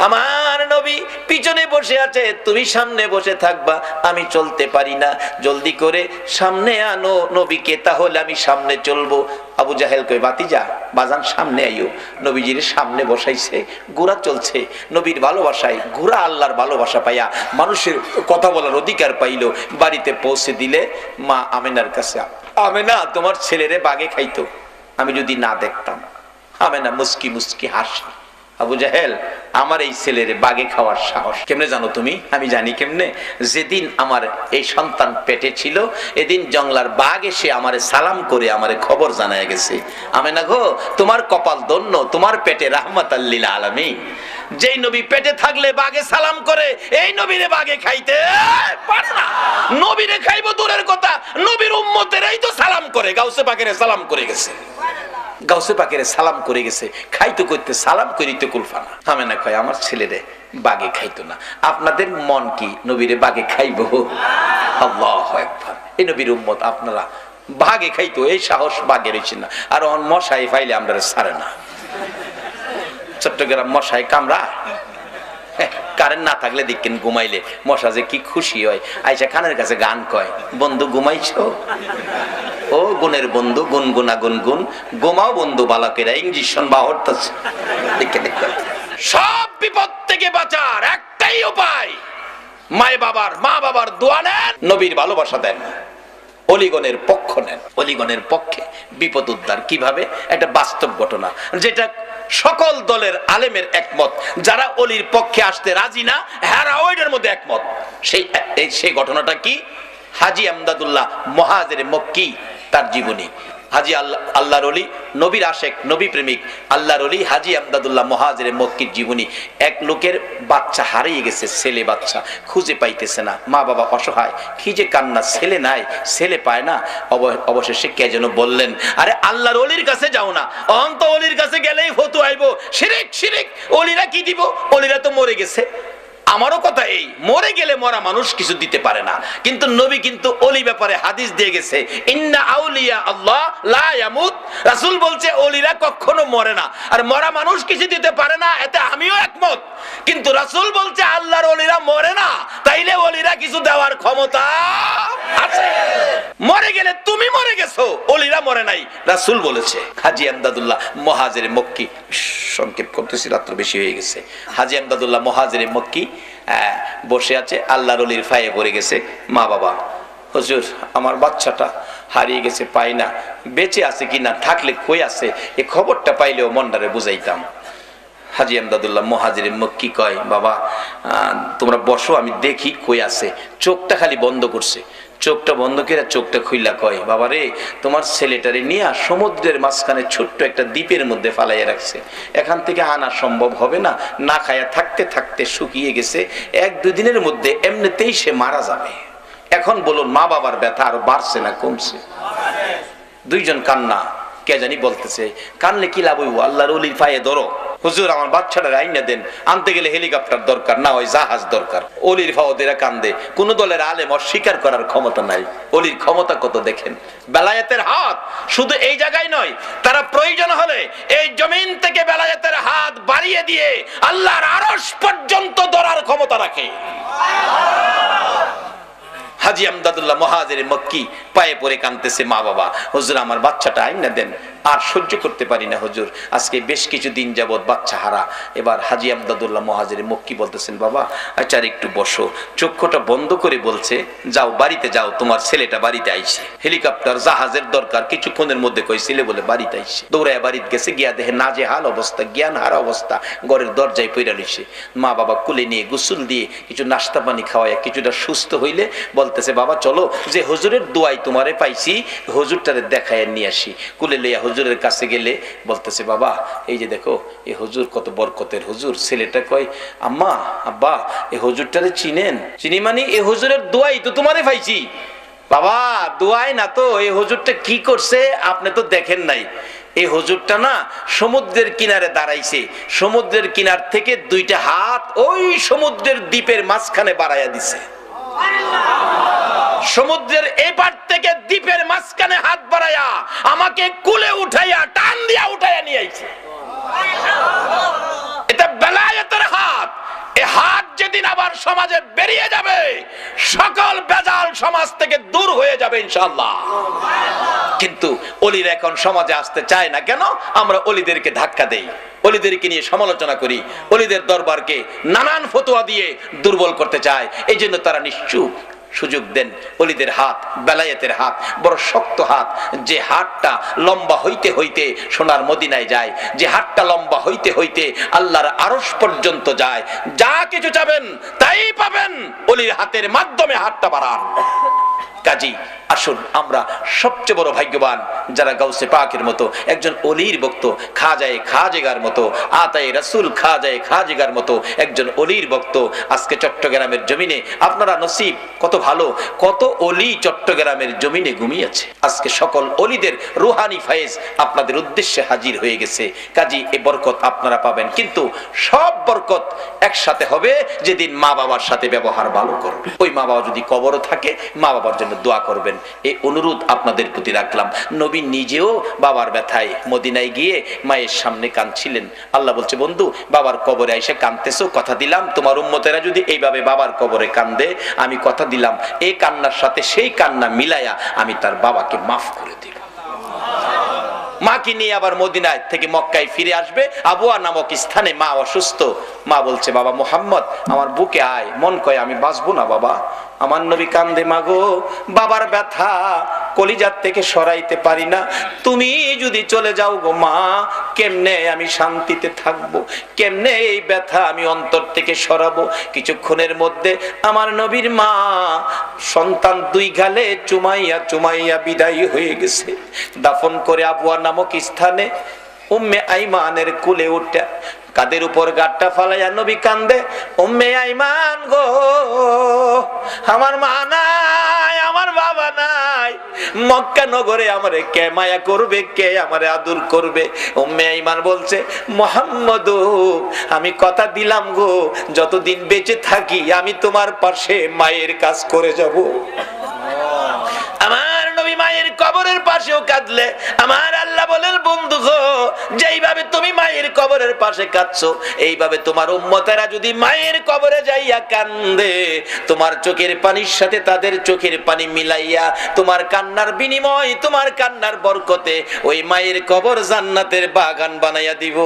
আমার নবী পিছনে বসে আছে, তুমি সামনে বসে থাকবা, আমি চলতে পারি না, জলদি করে সামনে আনো নবীকে, তাহলে আমি সামনে চলবো। আবু জাহেল কই, বাতিজা বাজান সামনে আইও। নবীজির সামনে বসাইছে, গোরা চলছে নবীর ভালোবাসায়, গোরা আল্লাহর ভালোবাসা পাইয়া মানুষের কথা বলার অধিকার পাইল। বাড়িতে পৌঁছে দিলে মা আমেনার কাছে, আমেনা তোমার ছেলেরে বাগে খাইতো, আমি যদি না দেখতাম। আমেনা মুস্কি মুস্কি হাসি, আবু জাহেল আমার এই ছেলের বাগে খাওয়ার সাহস কেমনে জানো তুমি? আমি জানি কেমনে, যেদিন আমার এই সন্তান পেটে ছিল এদিন জংলার বাঘ এসে আমারে সালাম করে আমারে খবর জানায় গেছে। আমেনা গো, তোমার কপাল ধন্য, তোমার পেটে রাহমাতাল লিল আলামিন। যেই নবী পেটে থাকলে বাঘে সালাম করে, এই নবীরে বাঘে খাইতে পারে না। নবীরে খাইবো দূরের কথা, নবীর উম্মতেরাই তো সালাম করে, গাউসে পাকের সালাম করে গেছে, গাউসে পাকের সালাম করে গেছে, খাইতো করতে সালাম করিতে কুলফানা। আমেনা কয়, আমার ছেলেরে বাগে খাইতো না। আপনাদের মন কি নবীরে বাগে খাইবো? আল্লাহু আকবার। এই নবীর উম্মত আপনারা বাগে খাইতো, এই সাহস বাগে রয়েছে না। আর মশাই ফাইলে আমরা ছাড়ে না। চট্টগ্রাম মশাই কামড়া, কারেন্ট না থাকলে দেখেন ঘুমাইলে মশা যে কি খুশি হয়, আইসা খানের কাছে গান কয়, বন্ধু ঘুমাইছো? ও গুণের বন্ধু, গুনগুনা গুনগুন, গোমাও বন্ধু বালকেরা ইঞ্জেকশন বা হরতাছে। সব বিপদ থেকে বাঁচার একটাই উপায়, মা বাবার দোয়া নেন, নবীর ভালোবাসা দেন, অলিগণের পক্ষ নেন। অলিগণের পক্ষে বিপদ উদ্ধার কিভাবে? একটা বাস্তব ঘটনা, যেটা সকল দলের আলেমের একমত, যারা অলির পক্ষে আসতে রাজি না হেরা ওইটার মধ্যে একমত। সেই ঘটনাটা কি? হাজী আমদাদুল্লাহ মুহাজির মক্কি, তার জীবনী। হাজী আল্লাহর ওলি, নবীর আশেক, নবী প্রেমিক আল্লাহর ওলি হাজী আমদাদুল্লাহ মুহাজির মক্কির জীবনী। এক লোকের বাচ্চা হারিয়ে গেছে, ছেলে বাচ্চা খুঁজে পাইতেছে না, মা বাবা অসহায়, কি যে কান্না, ছেলে নাই, ছেলে পায় না। অবশেষে কে যেন বললেন, আরে আল্লাহর ওলির কাছে যাও না, অন্ত ওলির কাছে গেলেই ফতোয়া আইবো, শিরিক শিরিক, ওলিরা কি দিব, ওলিরা তো মরে গেছে। আমারও কথা এই, মরে গেলে মরা মানুষ কিছু দিতে পারে না, কিন্তু নবী কিন্তু ওলি ব্যাপারে হাদিস দিয়ে গেছে, ইন্না আউলিয়া আল্লাহ লা ইয়ামুত। রাসূল বলছে ওলিরা কখনো মরে না, আর মরা মানুষ কিছু দিতে পারে না, এতে আমিও একমত। কিন্তু রাসূল বলছে আল্লাহর ওলিরা মরে না, তাইলে ওলিরা কিছু দেওয়ার ক্ষমতা আছে। মরে গেলে তুমি মরে গেছো, ওলিরা মরে নাই, রাসূল বলেছে। হাজী আমদাদুল্লাহ মুহাজির মক্কি, সংক্ষেপ করতেছি রাত্র বেশি হয়ে গেছে। হাজী আমদাদুল্লাহ মুহাজির মক্কি বসে আছে, আল্লাহর ওলির ফায়ে পড়ে গেছে। মা বাবা, হুজুর আমার বাচ্চাটা হারিয়ে গেছে, পাই না, বেঁচে আছে কিনা, থাকলে কই আছে, এই খবরটা পাইলেও মনটারে বুঝাইতাম। হাজী আমদাদুল্লাহ মুহাজির মক্কি কয়, বাবা তোমরা বসো, আমি দেখি কই আছে। চোখটা খালি বন্ধ করছে, চোখটা বন্ধ করে চোখটা খুইলা কয়, বাবা রে, তোমার ছেলেটারে নিয়ে সমুদ্রের মাঝখানে ছোট্ট একটা দ্বীপের মধ্যে ফালাইয়া রাখছে, এখান থেকে আনা সম্ভব হবে না, না খায়া থাকতে থাকতে শুকিয়ে গেছে, 1-2 দিনের মধ্যে এমনিতেই সে মারা যাবে। এখন বলুন মা বাবার ব্যথা আরো বাড়ছে না কমছে? দুইজন কান্না, কে জানি বলতেছে, কানলে কি লাভ হইব, আল্লাহর ওলির পায়ে ধরো, হুজুর আমার বাচ্চাটা আইনা দেন, আনতে গেলে হেলিকপ্টার দরকার, না হয় জাহাজ দরকার। অলির ফাওদেরা কান্দে, কোন দলের আলেম অস্বীকার করার ক্ষমতা নাই। অলির ক্ষমতা কত দেখেন, বেলায়েতের হাত শুধু এই জায়গায় নয়, তারা প্রয়োজন হলে এই জমিন থেকে বেলায়েতের হাত বাড়িয়ে দিয়ে আল্লাহর আরশ পর্যন্ত ধরার ক্ষমতা রাখে। হাজী হাজী আমদাদুল্লাহ মুহাজির মক্কি পায়ে পড়ে কাঁদতেছে, মা বাবা হুজুর আমার বাচ্চাটা আইনা দেন, আর সহ্য করতে পারি না হুজুর, আজকে বেশ কিছু দিন যাবত বাচ্চা হারা। এবার হাজী আমদাদুল্লাহ মুহাজির মক্কি বলতেছেন, বাবা আচ্ছা একটু বসো। চক্ষুটা বন্ধ করে বলছে, যাও বাড়িতে যাও, তোমার ছেলেটা বাড়িতে আইছে, হেলিকপ্টার জাহাজের দরকার, কিছুক্ষণের মধ্যে কই ছেলে বলে বাড়িতে আইছে। দৌড়ায় বাড়িতে গেছে, গিয়া দেখে নাজেহাল অবস্থা, জ্ঞান হারা অবস্থা, ঘরের দরজায় পইরা লইছে। মা বাবা কুলে নিয়ে গোসল দিয়ে কিছু নাস্তা পানি খাওয়ায় কিছুটা সুস্থ হইলে বলতেছে, বাবা চলো যে হুজুরের দোয়াই তোমারে পাইছি, হুজুরটারে দেখায় নিয়ে আসি। কুলে লইয়া হুজুরের কাছে গেলে বলতেছে, বাবা এই যে দেখো এই হুজুর কত বরকতের হুজুর। ছেলেটা কয়, আম্মা আব্বা এই হুজুরটারে চিনেন? চিনি মানে এই হুজুরের দোয়াই তো তোমারে পাইছি। বাবা দোয়াই না তো, এই হুজুরটা কি করছে আপনি তো দেখেন নাই। এই হুজুরটা না সমুদ্রের কিনারে দাঁড়াইছে, সমুদ্রের কিনার থেকে দুইটা হাত ওই সমুদ্রের দ্বীপের মাঝখানে বাড়াইয়া দিছে। সমুদ্রের এপার থেকে দ্বীপের মাঝখানে হাত বাড়াইয়া আমাকে কুলে উঠাইয়া টান দিয়া উঠাইয়া নিয়ে আইছে। এটা বেলায়েতের হাত। এই হাত যেদিন আবার সমাজে বেরিয়ে যাবে, সকল বেজাল সমাজ থেকে দূর হয়ে যাবে ইনশাআল্লাহ। কিন্তু অলিরা এখন সমাজে আসতে চায় না কেন? আমরা অলিদেরকে ধাক্কা দেই, অলিদেরকে নিয়ে সমালোচনা করি, অলিদের দরবারকে নানান ফতোয়া দিয়ে দুর্বল করতে চায়। এই জন্য তারা নিশ্চুপ সুযোগ দেন। অলিদের হাত বেলায়েতের হাত বড় শক্ত হাত, যে হাতটা লম্বা হইতে হইতে সোনার মদিনায় যায়, যে হাতটা লম্বা হইতে হইতে আল্লাহর আরশ পর্যন্ত যায়। যা কিছু চাবেন তাই পাবেন, অলির হাতের মাধ্যমে হাতটা বাড়ান। কাজী আসুন আমরা সবচেয়ে বড় ভাগ্যবান যারা গাউসে পাকের মতো একজন অলির ভক্ত, খাজায়ে খাজেগার মতো, আতায়ে রাসূল খাজায়ে খাজেগার মতো একজন অলির ভক্ত। আজকে চট্টগ্রামের জমিনে আপনারা নসিব কত ভালো, কত অলি চট্টগ্রামের জমিনে ঘুমিয়েছে। আজকে সকল অলিদের রুহানি ফায়েজ আপনাদের উদ্দেশ্যে হাজির হয়ে গেছে। কাজী এই বরকত আপনারা পাবেন, কিন্তু সব বরকত একসাথে হবে যেদিন মা বাবার সাথে ব্যবহার ভালো করবে। ওই মা বাবা যদি কবরও থাকে, মা বাবার জন্য দোয়া করবেন, এই অনুরোধ আপনাদের প্রতি রাখলাম। নবী নিজেও বাবার ব্যথায় মদিনায় গিয়ে মায়ের সামনে কাঁদছিলেন। আল্লাহ বলছে, বন্ধু বাবার কবরে এসে কাঁদতেছো, কথা দিলাম তোমার উম্মতেরা যদি এইভাবে বাবার কবরে কান্দে, আমি কথা দিলাম এই কান্নার সাথে সেই কান্না মিলায়া আমি তার বাবাকে মাফ করে দিব। মাকে নিয়ে আবার মদিনায় থেকে মক্কায় ফিরে আসবে। আবুয়া নামক স্থানে মা অসুস্থ। মা বলছে, বাবা মুহাম্মদ আমার বুকে আয়। মন কয় আমি বাঁচবো না বাবা। আমার নবী কান্দে, মাগো বাবার ব্যথা কলিজার থেকে সরাইতে পারি না, তুমি যদি চলে যাও গো মা, কেমনে আমি শান্তিতে থাকবো, কেমনে এই ব্যথা আমি অন্তর থেকে সরাবো। কিছুক্ষণের মধ্যে আমার নবীর মা সন্তান দুই গালে চুমাইয়া চুমাইয়া বিদায় হয়ে গেছে। দাফন করে আবুয়া নামক স্থানে উম্মে আইমানের কুলে উঠে কাদের উপর গাট্টা ফালাইয়া নবী কান্দে, উম্মে আইমান গো আমার মা নাই, আমার বাবা নাই, মক্কা নগরে আমারে কে মায়া করবে, কে আমারে আদর করবে। উম্মে আইমান বলছে, মুহাম্মদ আমি কথা দিলাম গো, যতদিন বেঁচে থাকি আমি তোমার পাশে মায়ের কাজ করে যাব। আমার নবী মায়ের কবরের পাশেও কাঁদলে আমার আল্লাহ বলেন, বন্ধু গো যেইভাবে তুমি মায়ের কবরের পাশে কাঁদছো, এইভাবে তোমার উম্মতেরা যদি মায়ের কবরে যাইয়া কান্দে, তোমার চোখের পানির সাথে তাদের চোখের পানি মিলাইয়া তোমার কান্নার বিনিময়, তোমার কান্নার বরকতে ওই মায়ের কবর জান্নাতের বাগান বানাইয়া দিব।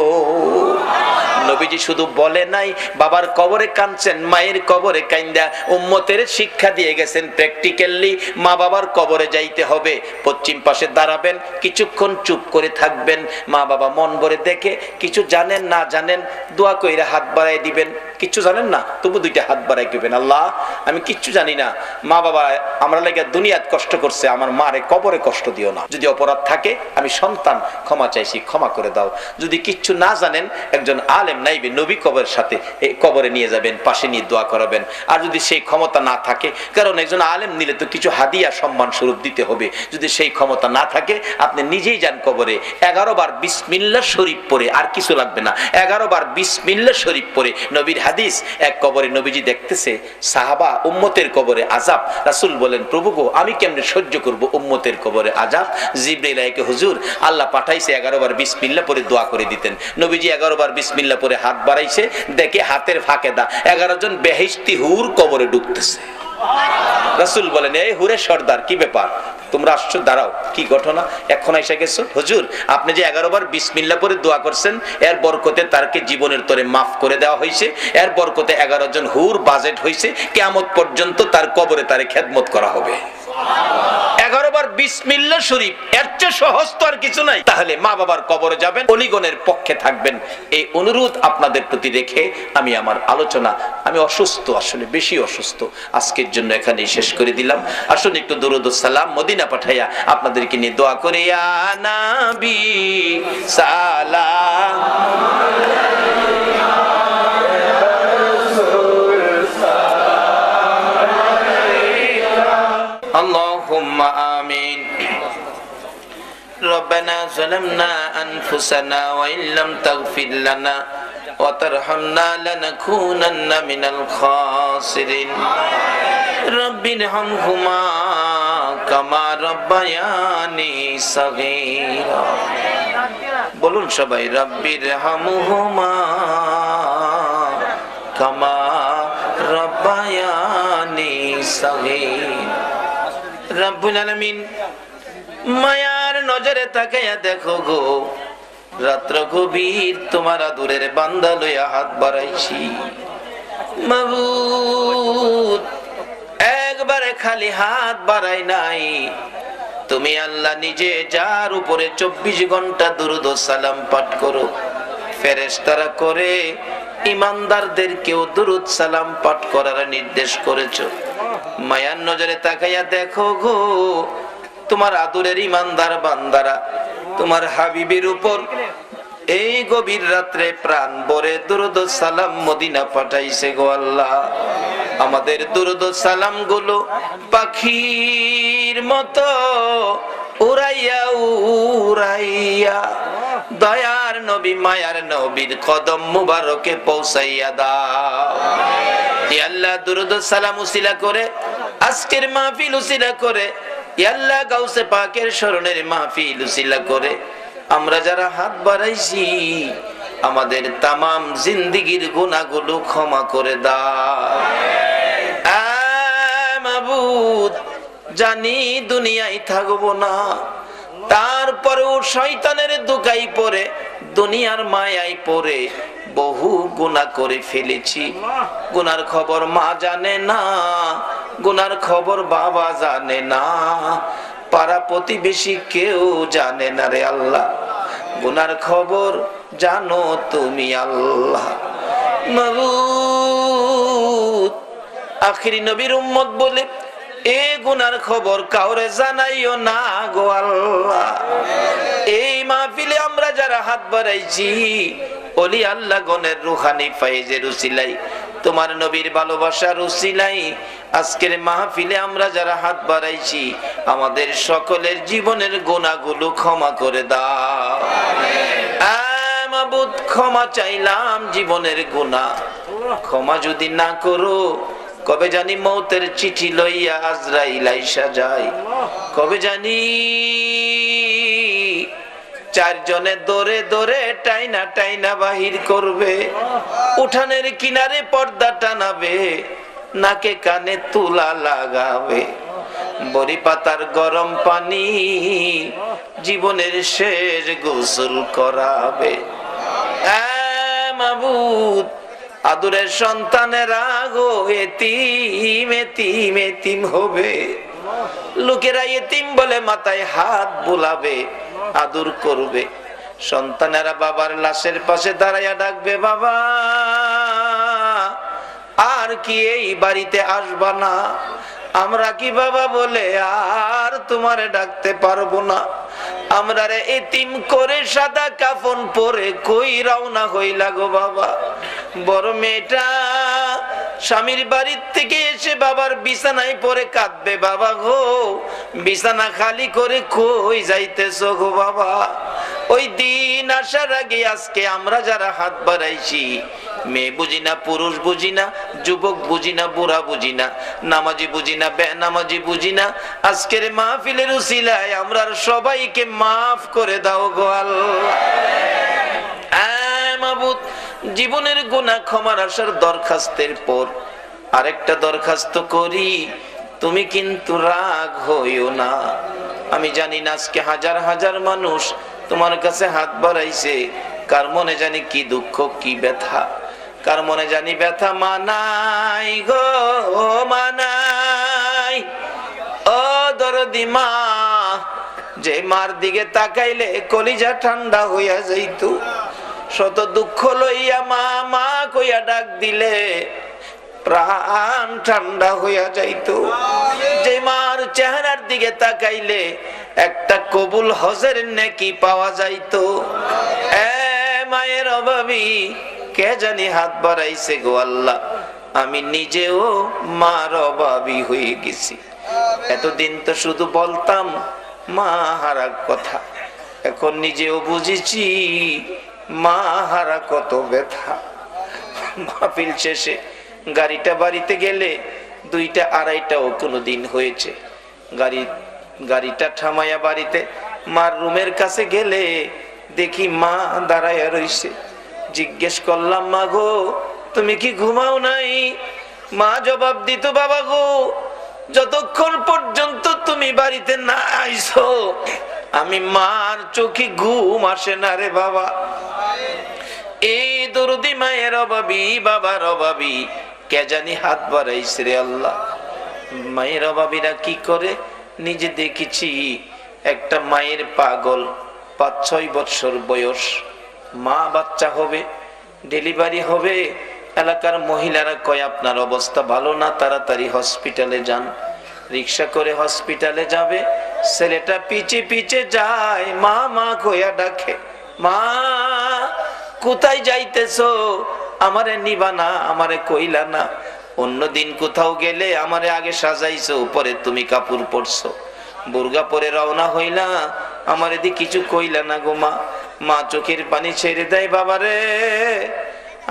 নবীজি শুধু বলে নাই বাবার কবরে কাঁদছেন, মায়ের কবরে কান্দা উম্মতের শিক্ষা দিয়ে গেছেন প্র্যাকটিক্যালি। মা বাবার কবরে যাইতে হবে, পশ্চিম পাশে দাঁড়াবেন, কিছুক্ষণ চুপ করে থাকবেন, মা বাবা মন ভরে দেখে, কিছু জানেন না জানেন দোয়া কইরা হাত বাড়াই দিবেন, কিচ্ছু জানেন না তবু দুইটা হাত বাড়াই দিবেন, আল্লাহ আমি কিচ্ছু জানি না, মা বাবা আমরা লাগে দুনিয়াত কষ্ট করছে, আমার মারে কবরে কষ্ট দিও না, যদি অপরাধ থাকে আমি সন্তান ক্ষমা চাইছি, ক্ষমা করে দাও। যদি কিচ্ছু না জানেন একজন আলেম নাইবে নবী কবরের সাথে এই কবরে নিয়ে যাবেন, পাশে নিয়ে দোয়া করাবেন। আর যদি সেই ক্ষমতা না থাকে, কারণ একজন আলেম নিলে তো কিছু হাদিয়া সম্মান স্বরূপ দিতে হবে, যদি সেই ক্ষমতা না থাকে আপনি নিজেই যান কবরে, 11 বার বিসমিল্লাহ শরীফ পড়ে, আর কিছু লাগবে না, 11 বার বিসমিল্লাহ শরীফ পড়ে। নবীর হাদিস, এক কবরে নবীজি দেখতেছে সাহাবা উম্মতের কবরে আযাব, রাসূল বলেন প্রভু গো আমি কেমনে সহ্য করব উম্মতের কবরে আযাব। জিবরাইল আইকে হুজুর আল্লাহ পাঠাইছে 11 বার বিসমিল্লাহ পড়ে দোয়া করে দিতেন। নবীজি 11 বার বিসমিল্লাহ পড়ে হাত বাড়াইছে, দেখে হাতের ফাঁকে 11 জন বেহেশতি হুর কবরে ঢুকতেছে। রাসূল বলেন, এই হুরে সর্দার, কি ব্যাপার, তোমরা আসছো, দাঁড়াও, কি ঘটনা, এখন এসে গেছো? হুজুর, আপনি যে 11 বার বিসমিল্লাহ পরে দোয়া করছেন, এর বরকতে তারকে জীবনের তরে মাফ করে দেওয়া হয়েছে, এর বরকতে 11 জন হুর বাজেট হয়েছে, কিয়ামত পর্যন্ত তার কবরে তারে খেদমত করা হবে। 11 বার বিসমিল্লাহ শরীফ, এর চেয়ে সহজ তো আর কিছু নাই। তাহলে মা বাবার কবরে যাবেন, অলিগণের পক্ষে থাকবেন, এই অনুরোধ আপনাদের প্রতি রেখে আমি আমার আলোচনা, আমি অসুস্থ, আসলে বেশি অসুস্থ, আজকের জন্য এখানেই শেষ করে দিলাম। আসুন একটু দুরূদ ও সালাম মদিনা পাঠাইয়া আপনাদেরকে নিয়ে দোয়া করে, ইয়া নবী সালাম আল্লাহুম্মা আমিন। ربنا ظلمنا أنفسنا وإن لم تغفر لنا وترحمنا لنكونن من الخاسرين رب ارحمهما كما ربياني صغيرا বলুন সবাই, رب ارحمهما كما ربياني صغيرا। রব্বুল আলামিন মায়ার নজরে তাকাইয়া দেখো গো, রাত্র গভীর তোমার আদরের বান্দা লইয়া হাত বাড়াইছি মাবুদ, একবারে খালি হাত বাড়াই নাই, তুমি আল্লাহ নিজে যার উপরে 24 ঘন্টা দুরূদ ও সালাম পাঠ করো, ফেরেশতারা করে ইমানদারদেরকেও দুরূদ সালাম পাঠ করার নির্দেশ করেছো। মায়ার নজরে তাকাইয়া দেখো গো, তোমার আদরের ইমানদার বান্দারা তোমার হাবিবের উপর এই গভীর রাত্রে প্রাণ ভরে দুরূদ ও সালাম মদিনা পাঠাইছে গো আল্লাহ। আমাদের দুরূদ ও সালাম গুলো পাখির মতো উড়াইয়া উড়াইয়া দয়ার নবী মায়ার নবীর কদম মুবারকে পৌঁছাইয়া দাও। ইয়া আল্লাহ, দুরূদ ও সালাম উসিলা করে আজকের মাহফিল উসিলা করে, ইয়া আল্লাহ গাউসে পাকের শরণের মাহফিল উসিলা করে আমরা যারা হাত বাড়াইছি আমাদের তামাম জিন্দেগীর গুনাহগুলো ক্ষমা করে দাও। মাবুদ, জানি দুনিয়ায় থাকবো না, তারপরেও শয়তানের দুকাই পড়ে দুনিয়ার মায়ায় পড়ে বহু গুনাহ করে ফেলেছি। গুনার খবর মা জানে না, গুনার খবর বাবা জানে না, পাড়া প্রতিবেশী কেউ জানে না রে আল্লাহ, গুনার খবর জানো তুমি আল্লাহ। মাবুদ, আখিরি নবীর উম্মত বলে এ গুনার খবর কাউরে জানাইও না গো আল্লাহ। এই মাহফিলে আমরা যারা হাত বাড়াইছি ওলি আল্লাহ গণের রুহানি ফায়েজের উসিলাই, তোমার নবীর ভালোবাসার উসিলাই আজকের মাহফিলে আমরা যারা হাত বাড়াইছি আমাদের সকলের জীবনের গুনাহগুলো ক্ষমা করে দাও। মাবুদ, ক্ষমা চাইলাম জীবনের গুনাহ, ক্ষমা যদি না করো কবে জানি মৌতের চিঠি লইয়া আজরাইল আইসা যায়, কবে জানি চারজনে দৌড়ে দৌড়ে টাইনা টাইনা বাহির করবে, উঠানের কিনারে পর্দা টানাবে, নাকে কানে তুলা লাগাবে, বড়ি পাতার গরম পানি জীবনের শেষ গোসল করাবে। মাবুদ, আদরের সন্তানেরা গো এতিম এতিম এতিম হবে, লোকেরা এতিম বলে মাথায় হাত বুলাবে, আদর করবে, সন্তানেরা বাবার লাশের পাশে দাঁড়াইয়া ডাকবে, বাবা আর কি এই বাড়িতে আসবা না? আমরা কি বাবা বলে আর তোমারে ডাকতে পারবো না? আমরা রে এতিম করে সাদা কাফন পরে কই রওনা হইলা গো বাবা। বড় মেয়েটা স্বামীর বাড়ির থেকে এসে বাবার বিছানায় পরে কাঁদবে, বাবা গো বিছানা খালি করে কই যাইতেছো গো বাবা? ওই দিন আসার আগে আজকে আমরা যারা হাত বাড়াইছি, মেয়ে বুঝি না, পুরুষ বুঝি না, যুবক বুঝি না, বুড়া বুঝি না, নামাজি বুঝি না, বেনামাজি বুঝি না, আজকের মাহফিলের উসিলায় আমরা সবাইকে মাফ করে দাও গো আল্লাহ। মাবুদ, জীবনের গুনাহ ক্ষমার আসার দরখাস্তের পর আরেকটা দরখাস্ত করি, তুমি কিন্তু রাগ হইও না। আমি জানি না আজকে হাজার হাজার মানুষ তোমার কাছে হাত বাড়াইছে, কার মনে জানি কি দুঃখ কি ব্যথা, কার মনে জানি ব্যথা। মানাই গো মানাই, ও দরদি মা, যে মার দিকে তাকাইলে কলিজা ঠান্ডা হইয়া যাইত। শত দুঃখ লইয়া মা মা কইয়া ডাক দিলে প্রাণ ঠান্ডা হইয়া যাইত। যে মার চেহারার দিকে তাকাইলে একটা কবুল হজের নেকি পাওয়া যাইত। এ মায়ের অভাবী কে জানি হাত বাড়াইছে গো আল্লাহ, আমি নিজেও মার অভাবী হয়ে গেছি। এতদিন তো শুধু বলতাম মা হারা কথা, এখন নিজেও বুঝেছি মা হারা কত ব্যথা। মাহফিল শেষে গাড়িটা বাড়িতে গেলে 2টা 2:30টাও কোনোদিন হয়েছে। গাড়িটা থামাইয়া বাড়িতে মার রুমের কাছে গেলে দেখি মা দাঁড়াইয়া রইছে। জিজ্ঞেস করলাম, মা গো তুমি কি ঘুমাও নাই? মা জবাব দিত, বাবা গো যতক্ষণ পর্যন্ত তুমি বাড়িতে না আইছো আমি মার চোখে ঘুম আসে না রে বাবা। এই দরদি মায়ের অভাবী বাবার অভাবী কে জানি হাত বাড়াইছে রে আল্লাহ। মায়ের অভাবীরা কি করে নিজে দেখেছি। একটা মায়ের পাগল 5-6 বছর বয়স, মা বাচ্চা হবে, ডেলিভারি হবে। এলাকার মহিলারা কয় আপনার অবস্থা ভালো না, তাড়াতাড়ি হসপিটালে যান। রিক্সা করে হসপিটালে যাবে, ছেলেটা পিছে পিছে যায়, মা মা কইয়া ডাকে, মা কোথায় যাইতেছো? আমারে নিবা না, আমারে কইলা না। অন্যদিন কোথাও গেলে আমারে আগে সাজাইছো, পরে তুমি কাপড় পরছো, বুরগা পরে রওনা হইলা, আমারে দি কিছু কইলা না গো মা। মা চোখের পানি ছেড়ে দেয়, বাবা রে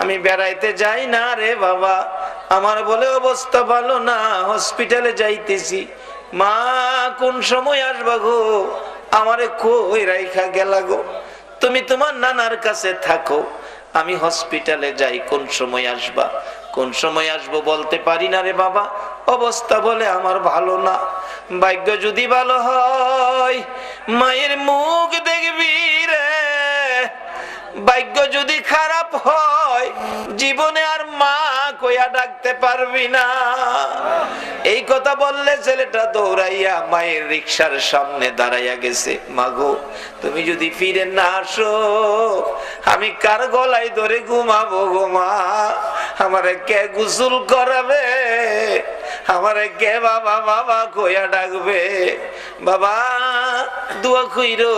আমি বেড়াইতে যাই না রে বাবা, আমার বলে অবস্থা ভালো না, হসপিটালে যাইতেছি। মা কোন সময় আসবা গো? আমারে কই রাইখা গেলা গো? তুমি তোমার নানার কাছে থাকো, আমি হসপিটালে যাই, কোন সময় আসবা? কোন সময় আসবো বলতে পারি না রে বাবা, অবস্থা বলে আমার ভালো না। ভাগ্য যদি ভালো হয় মায়ের মুখ দেখবি রে, ভাগ্য যদি খারাপ হয় জীবনে আর মা কইয়া ডাকতে পারবি না। এই কথা বললে ছেলেটা দৌড়াইয়া মায়ের রিকশার সামনে দাঁড়াইয়া গেছে। মাগো তুমি যদি ফিরে না আসো আমি কার গলায় ধরে ঘুমাবো গো মা? আমারে কে গোসল করাবে? আমারে কে বাবা বাবা কইয়া ডাকবে? বাবা দোয়া কইরো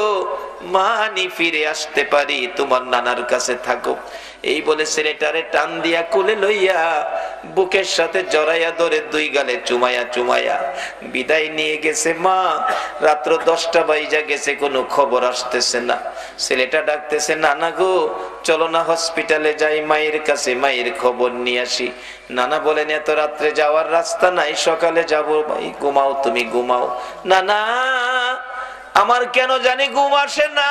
মানি ফিরে আসতে পারি, তোমার নানার কাছে থাকো। এই বলে ছেলেটারে টান দিয়া কোলে লইয়া বুকের সাথে জড়াইয়া ধরে 2 গালে চুমাইয়া চুমাইয়া বিদায় নিয়ে গেছে মা। রাত্র 10টা বাজে গেছে, কোনো খবর আসতেছে না। ছেলেটা ডাকতেছে, নানা গো চলো না হসপিটালে যাই, মায়ের কাছে মায়ের খবর নিয়ে আসি। নানা বলেন এত রাত্রে যাওয়ার রাস্তা নাই, সকালে যাবো। ভাই ঘুমাও, তুমি ঘুমাও। নানা আমার কেন জানি ঘুম আসে না,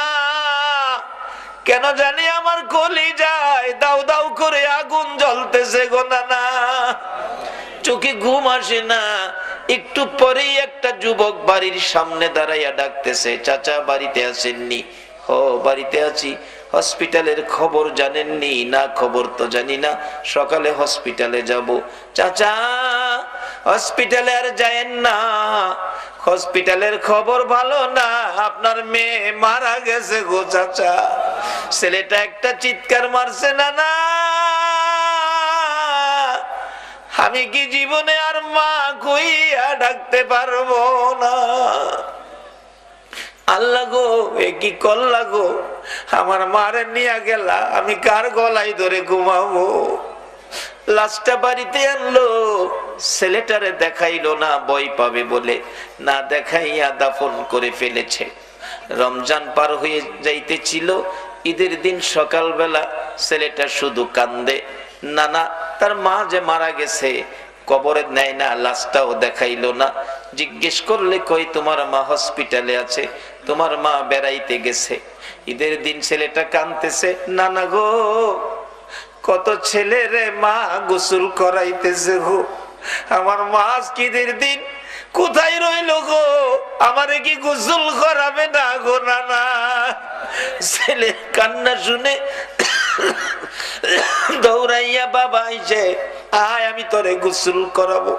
কেন জানি আমার কলিজায় দাউ দাউ করে আগুন জ্বলতেছে গো নানা, চোখে ঘুম আসে না। একটু পরেই একটা যুবক বাড়ির সামনে দাঁড়াইয়া ডাকতেছে, চাচা বাড়িতে আসেননি? ও বাড়িতে আছি। হসপিটালের খবর জানেননি? না খবর তো জানি না, সকালে হসপিটালে যাব। চাচা হসপিটালে আর যায়েন না, হসপিটালের খবর ভালো না, আপনার মেয়ে মারা গেছে গো চাচা। ছেলেটা একটা চিৎকার মারছে, না না আমি কি জীবনে আর মা কইয়া ডাকতে পারবো না? আল্লাহ গো এ কি করলা গো? আমার মারে নিয়ে গেলা, আমি কার গলায় ধরে ঘুমাবো? লাশটা বাড়িতে আনলো, ছেলেটারে দেখাইলো না, ভয় পাবে বলে না দেখাইয়া দাফন করে ফেলেছে। রমজান পার হয়ে যাইতেছিল, ঈদের দিন সকালবেলা ছেলেটা শুধু কান্দে। নানা তার মা যে মারা গেছে কবরে নেয় না, লাশটাও দেখাইলো না। জিজ্ঞেস করলে কই তোমার মা হসপিটালে আছে, তোমার মা বেড়াইতে গেছে। ঈদের দিন ছেলেটা কাঁদতেছে, নানা গো কত ছেলে রে মা গোসল করাইতেছে গো, আমার মা আজকের দিন কোথায় রইল গো? আমারে কি গোসল করাবে না গো? না। ছেলে কান্না শুনে দৌড়াইয়া বাবা আইছে, আয় আমি তোরে গোসল করাবো।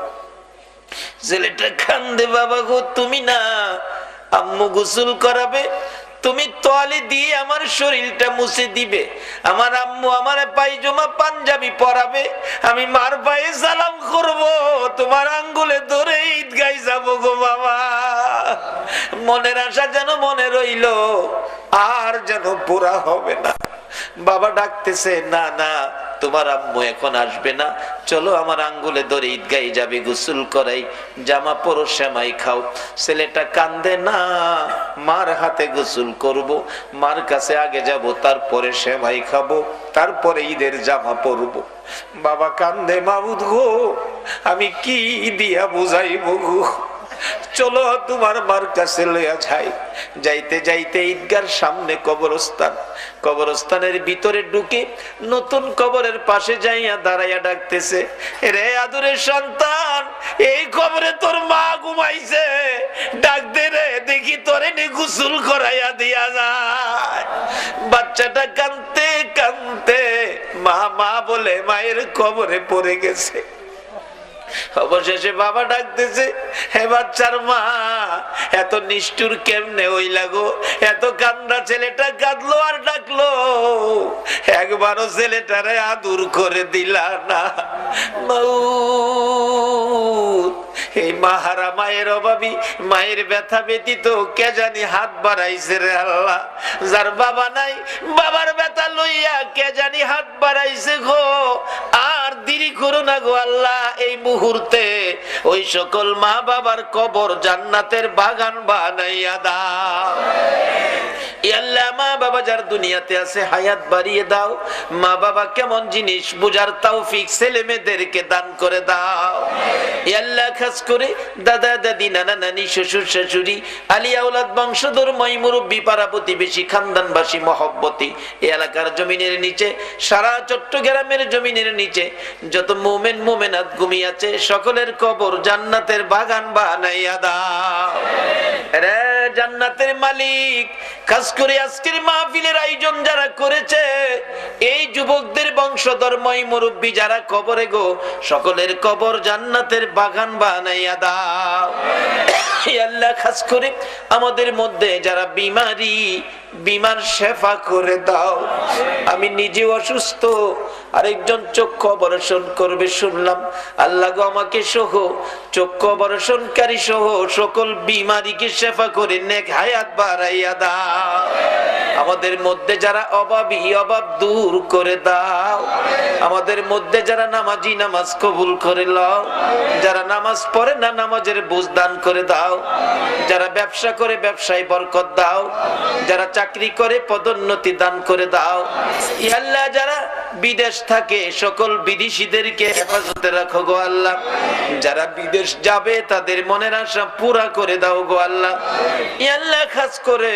ছেলেটা কান্দে, বাবা গো তুমি না, আম্মু গোসল করাবে, তুমি তোয়ালে দিয়ে আমার শরীরটা মুছে দিবে, আমার আম্মু আমার পায়জামা পাঞ্জাবি পরাবে, আমি মার পায়ে সালাম করব, তোমার আঙ্গুলে ধরে ঈদগায় যাবো গো বাবা। মনের আশা যেন মনে রইল, আর যেন পুরা হবে না। বাবা ডাকতেছে, না না তোমার আম্মু এখন আসবে না, চলো আমার আঙ্গুলে ধরে ঈদগায় যাবে, গোসল করাই, জামা পরো, সেমাই খাও। ছেলেটা কান্দে, না মার হাতে গোসল করব, মার কাছে আগে যাব, তারপরে সেমাই খাবো, তারপরে ঈদের জামা পরবো। বাবা কান্দে, মাবুদ গো আমি কি দিয়া বুঝাইব গো, চলো তোমার মার কাছে লইয়া যাই। যাইতে যাইতে ঈদগার সামনে কবরস্থান, কবরস্থানের ভিতরে ঢুকে নতুন কবরের পাশে যাইয়া দাঁড়াইয়া ডাকতেছে, রে আদরের সন্তান, এই কবরে তোর মা ঘুমাইছে, ডাক দে রে, দেখি তোরে নে গোসল করাইয়া দিয়া যায়। বাচ্চাটা কাঁদতে কাঁদতে মা মা বলে মায়ের কবরে পড়ে গেছে। অবশেষে বাবা ডাকতেছে, হে বাচ্চার মা, এত নিষ্ঠুর কেমনে হইলা গো? এত কান্দা ছেলেটা কাঁদলো আর ডাকলো, একবারও ছেলেটারে আদর করে দিলা না। এই মাহারা মায়ের অভাবী, মায়ের ব্যথা ব্যতীত কে জানি হাত বাড়াইছে রে আল্লাহ। যার বাবা নাই, বাবার ব্যথা লইয়া কে জানি হাত বাড়াইছে গো। আর দেরি করো না গো আল্লাহ, এই মুহূর্তে ওই সকল মা বাবার কবর জান্নাতের বাগান বানাইয়া দাও। আল্লাহ মা বাবা যার দুনিয়াতে আছে হায়াত বাড়িয়ে দাও। মা বাবা কেমন জিনিস বুঝার তৌফিক ছেলে মেয়েদেরকে দান করে দাও। আল্লাহ খাস করে দাদা দাদি, নানা নানি, শ্বশুর শাশুড়ি, আলী আওলাদ, বংশধর, মাই মুরব্বী, পাড়া প্রতিবেশী, খানদানবাসী, মহব্বতী, এই এলাকার জমিনের নিচে, সারা চট্টগ্রামের জমিনের নিচে যত মুমিন মুমিনাত ঘুমিয়ে আছে, সকলের কবর জান্নাতের বাগান বানাইয়া দাও। রে জান্নাতের মালিক, খাস করে আজকের মাহফিলের আয়োজন যারা করেছে, এই যুবকদের বংশধর, মাই মুরব্বী যারা কবরে গো, সকলের কবর জান্নাতের বাগান বানাইয়া দাও। আল্লাহ খাস করে আমাদের মধ্যে যারা বিমারি, বিমার শেফা করে দাও। আমি নিজে অসুস্থ, আরেকজন চক্ষু অপারেশন করবে শুনলাম, আল্লাহ গো আমাকে সহ চক্ষু অপারেশনকারী সহ সকল বিমারিকে শেফা করে নেক হায়াত বাড়াইয়া দাও। আমাদের মধ্যে যারা অভাবী, অভাব দূর করে দাও। আমাদের মধ্যে যারা নামাজি, নামাজ কবুল করে লও। যারা নামাজ পড়ে না, নামাজের বুঝ দান করে দাও। যারা ব্যবসা করে ব্যবসায় বরকত দাও। যারা চাকরি করে পদোন্নতি দান করে দাও। আল্লাহ যারা বিদেশ থাকে সকল বিদেশিদেরকে হেফাজতে রাখো গো আল্লাহ। যারা বিদেশ যাবে তাদের মনের আশা পুরা করে দাও গো আল্লাহ। আল্লাহ খাস করে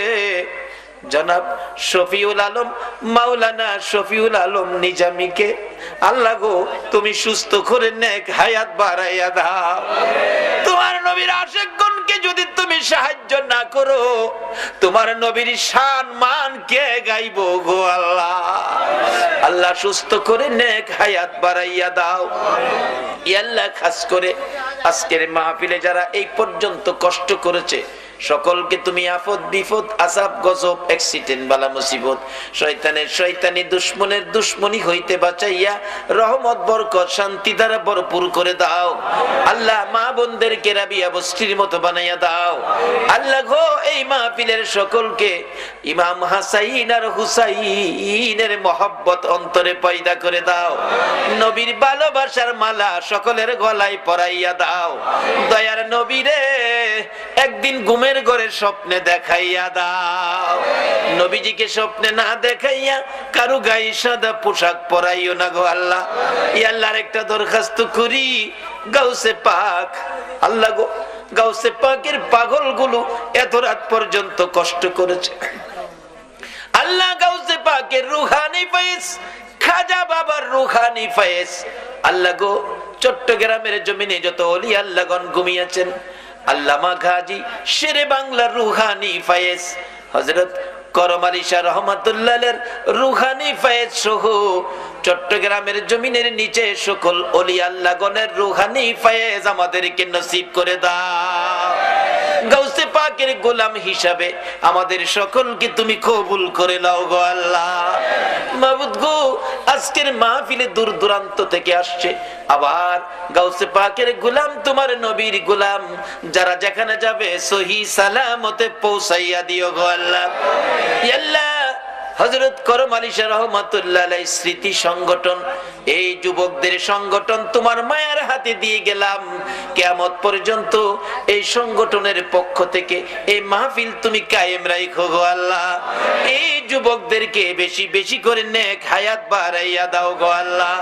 জনাব শফিউল আলম, মাওলানা শফিউল আলম নিজামীকে আল্লাহ গো তুমি সুস্থ করে নেক হায়াত বাড়াইয়া দাও। তোমার নবীর আশিকগণকে যদি তুমি সাহায্য না করো, তোমার নবীর শান মান কে গাইবো গো আল্লাহ। আল্লাহ সুস্থ করে নেক হায়াত বাড়াইয়া দাও। আল্লাহ খাস করে আজকের মাহফিলে যারা এই পর্যন্ত কষ্ট করেছে, সকলকে তুমি আফত বিপদ আযাব গজব অ্যাক্সিডেন্ট বালা মুসিবত শয়তানের শয়তানি দুশমনের দুশমনি হইতে বাঁচাইয়া রহমত বরকত শান্তি দ্বারা ভরপুর করে দাও। আল্লাহ মা বোনদেরকে রাবিয়া বস্তির মতো বানাইয়া দাও। আল্লাহ গো এই মাহফিলের সকলকে ইমাম হাসাইন আর হুসাইনের মহব্বত অন্তরে পয়দা করে দাও। নবীর ভালোবাসার মালা সকলের গলায় পরাইয়া দাও। দয়ার নবীরে একদিন ঘুমের ঘরে স্বপ্নে দেখাইয়া দাও। নবীজিকে স্বপ্নে না দেখাইয়া কারো গায়ে সাদা পোশাক পরাইও না গো আল্লাহ। আল্লাহর একটা দরখাস্ত করি, গাউসে পাক আল্লাহ গো, গাউসে পাকের পাগলগুলো এত রাত পর্যন্ত কষ্ট করেছে আল্লাহ। গাউসে পাকের রুহানি ফয়েজ, খাজা বাবার রুহানি ফয়েজ আল্লাহ গো, চট্টগ্রামের জমিনে যত ওলি আল্লাহগণ ঘুমিয়েছেন, আল্লামা গাজী শেরে বাংলার রুহানি ফায়েজ, হযরত করম আলী শাহ রহমাতুল্লাহের রুহানি ফায়েজ সহ চট্টগ্রামের জমিনের নিচে সকল ওলি আল্লাহগণের রুহানি ফায়েজ আমাদেরকে নসিব করে দাও। গাউসে পাকের গোলাম হিসাবে আমাদের সকলকে তুমি কবুল করে নাও গো আল্লাহ। মাবুদ গো, আজকের মাহফিলে দূর দূরান্ত থেকে আসছে, আবার গাউসে পাকের গোলাম, তোমার নবীর গোলাম, যারা যেখানে যাবে সহি সালামতে পৌঁছাইয়া দিও গো আল্লাহ। আল্লাহ, হযরত করম আলী শাহ রহমাতুল্লাহ আলাইহির স্মৃতি সংগঠন, এই যুবকদের সংগঠন তোমার মায়ের হাতে দিয়ে গেলাম। কিয়ামত পর্যন্ত এই সংগঠনের পক্ষ থেকে এই মাহফিল তুমি কায়েম রাখো গো আল্লাহ। এই যুবকদেরকে বেশি বেশি করে নেক হায়াত বাড়াইয়া দাও গো আল্লাহ।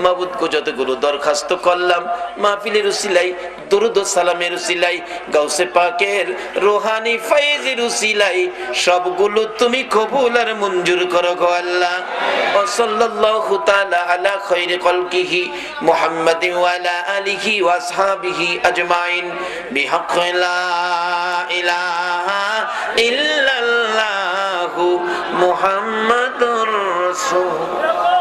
মাবুদ গো, যতগুলো দরখাস্ত করলাম মাহফিলের উসিলায়, দুরুদ ও সালামের উসিলায়, গাউসে পাকের রুহানি ফায়েজের উসিলায় সবগুলো তুমি কবুল আর মঞ্জুর করো গো আল্লাহ। ওয়া সাল্লাল্লাহু তাআলা আলা খায়রি খালকিহি মুহাম্মাদিন ওয়া আলা আলিহি ওয়া আসহাবিহি আজমাইন বিহাক্কি লা ইলাহা ইল্লাল্লাহু মুহাম্মাদুর রাসূল।